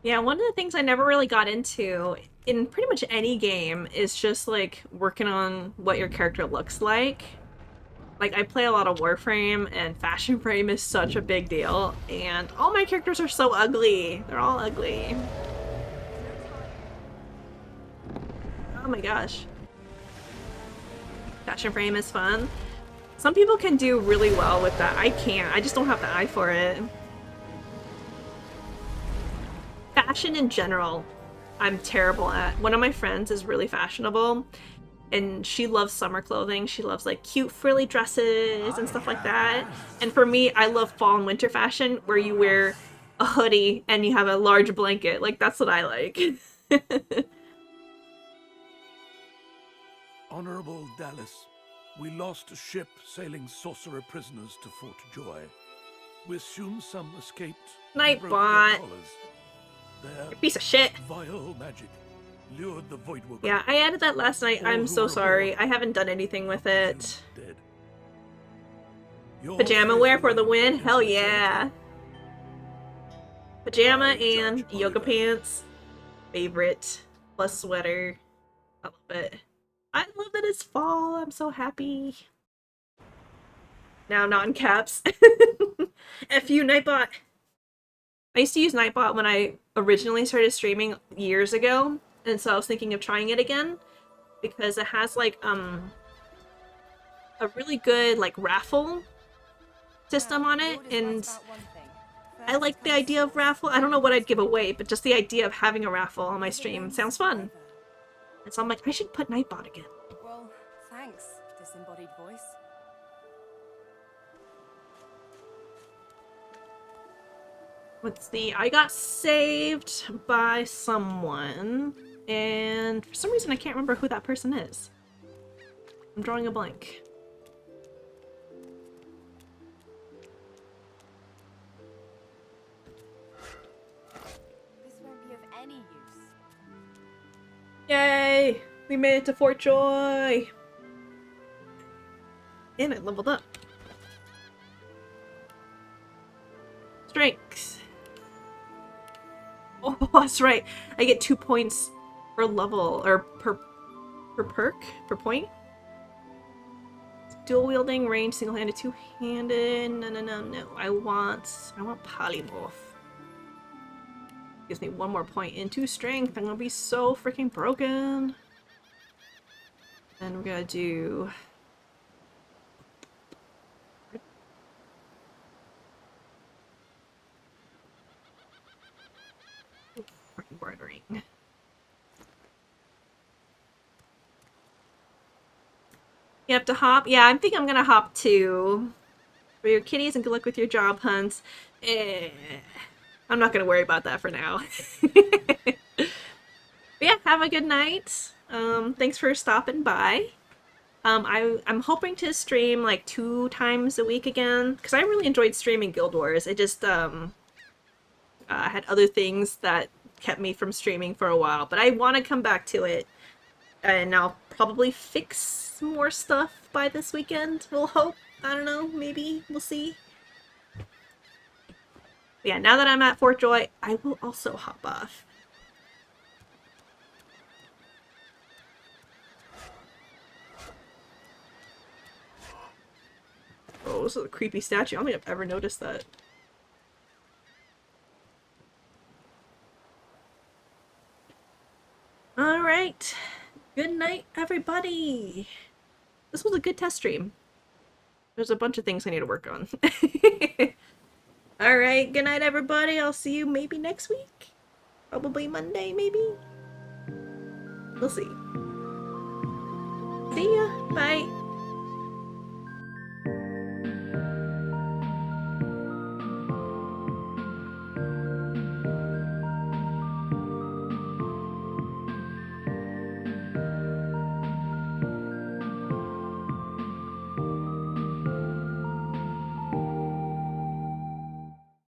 Yeah, one of the things I never really got into in pretty much any game is just like working on what your character looks like. Like, I play a lot of Warframe, and Fashion Frame is such a big deal, and all my characters are so ugly. They're all ugly. Oh my gosh. Fashion Frame is fun. Some people can do really well with that. I can't. I just don't have the eye for it. Fashion in general, I'm terrible at. One of my friends is really fashionable, and she loves summer clothing. She loves like cute frilly dresses and stuff like that. And for me, I love fall and winter fashion where you wear a hoodie and you have a large blanket. Like, that's what I like. Honorable Dallas, we lost a ship sailing sorcerer prisoners to Fort Joy. We assume some escaped. Nightbot. Their piece of shit. Vile magic lured the Voidwoman. Yeah, I added that last night. I'm so sorry. I haven't done anything with it. Pajama wear for the win? Hell yeah. Pajama and yoga pants. Favorite. Plus sweater. I love it. I love that it's fall. I'm so happy. Now not in caps. F you, Nightbot. I used to use Nightbot when I originally started streaming years ago, and so I was thinking of trying it again because it has like a really good like raffle system on it, and I like the idea of raffle. I don't know what I'd give away, but just the idea of having a raffle on my stream sounds fun. And so I'm like, I should put Nightbot again. Well, thanks, disembodied voice. Let's see, I got saved by someone, and for some reason I can't remember who that person is. I'm drawing a blank. This won't be of any use. Yay! We made it to Fort Joy! And I leveled up. Strength. Oh, that's right. I get 2 points per level, or per perk, per point. Dual wielding, range, single-handed, two-handed. No. I want polymorph. Gives me 1 more point into strength. I'm gonna be so freaking broken. Then we're gonna do embroidering. You have to hop? Yeah, I think I'm gonna hop too. For your kitties and good luck with your job hunts. I'm not gonna worry about that for now. But yeah, have a good night. Thanks for stopping by. I'm hoping to stream like 2 times a week again, because I really enjoyed streaming Guild Wars. It just had other things that kept me from streaming for a while, but I want to come back to it, and I'll probably fix more stuff by this weekend. We'll hope. I don't know, maybe. We'll see. But yeah, now that I'm at Fort Joy, I will also hop off. Oh, this is a creepy statue. I don't think I've ever noticed that. Alright. Good night, everybody. This was a good test stream. There's a bunch of things I need to work on. Alright, good night, everybody. I'll see you maybe next week. Probably Monday, maybe. We'll see. See ya. Bye.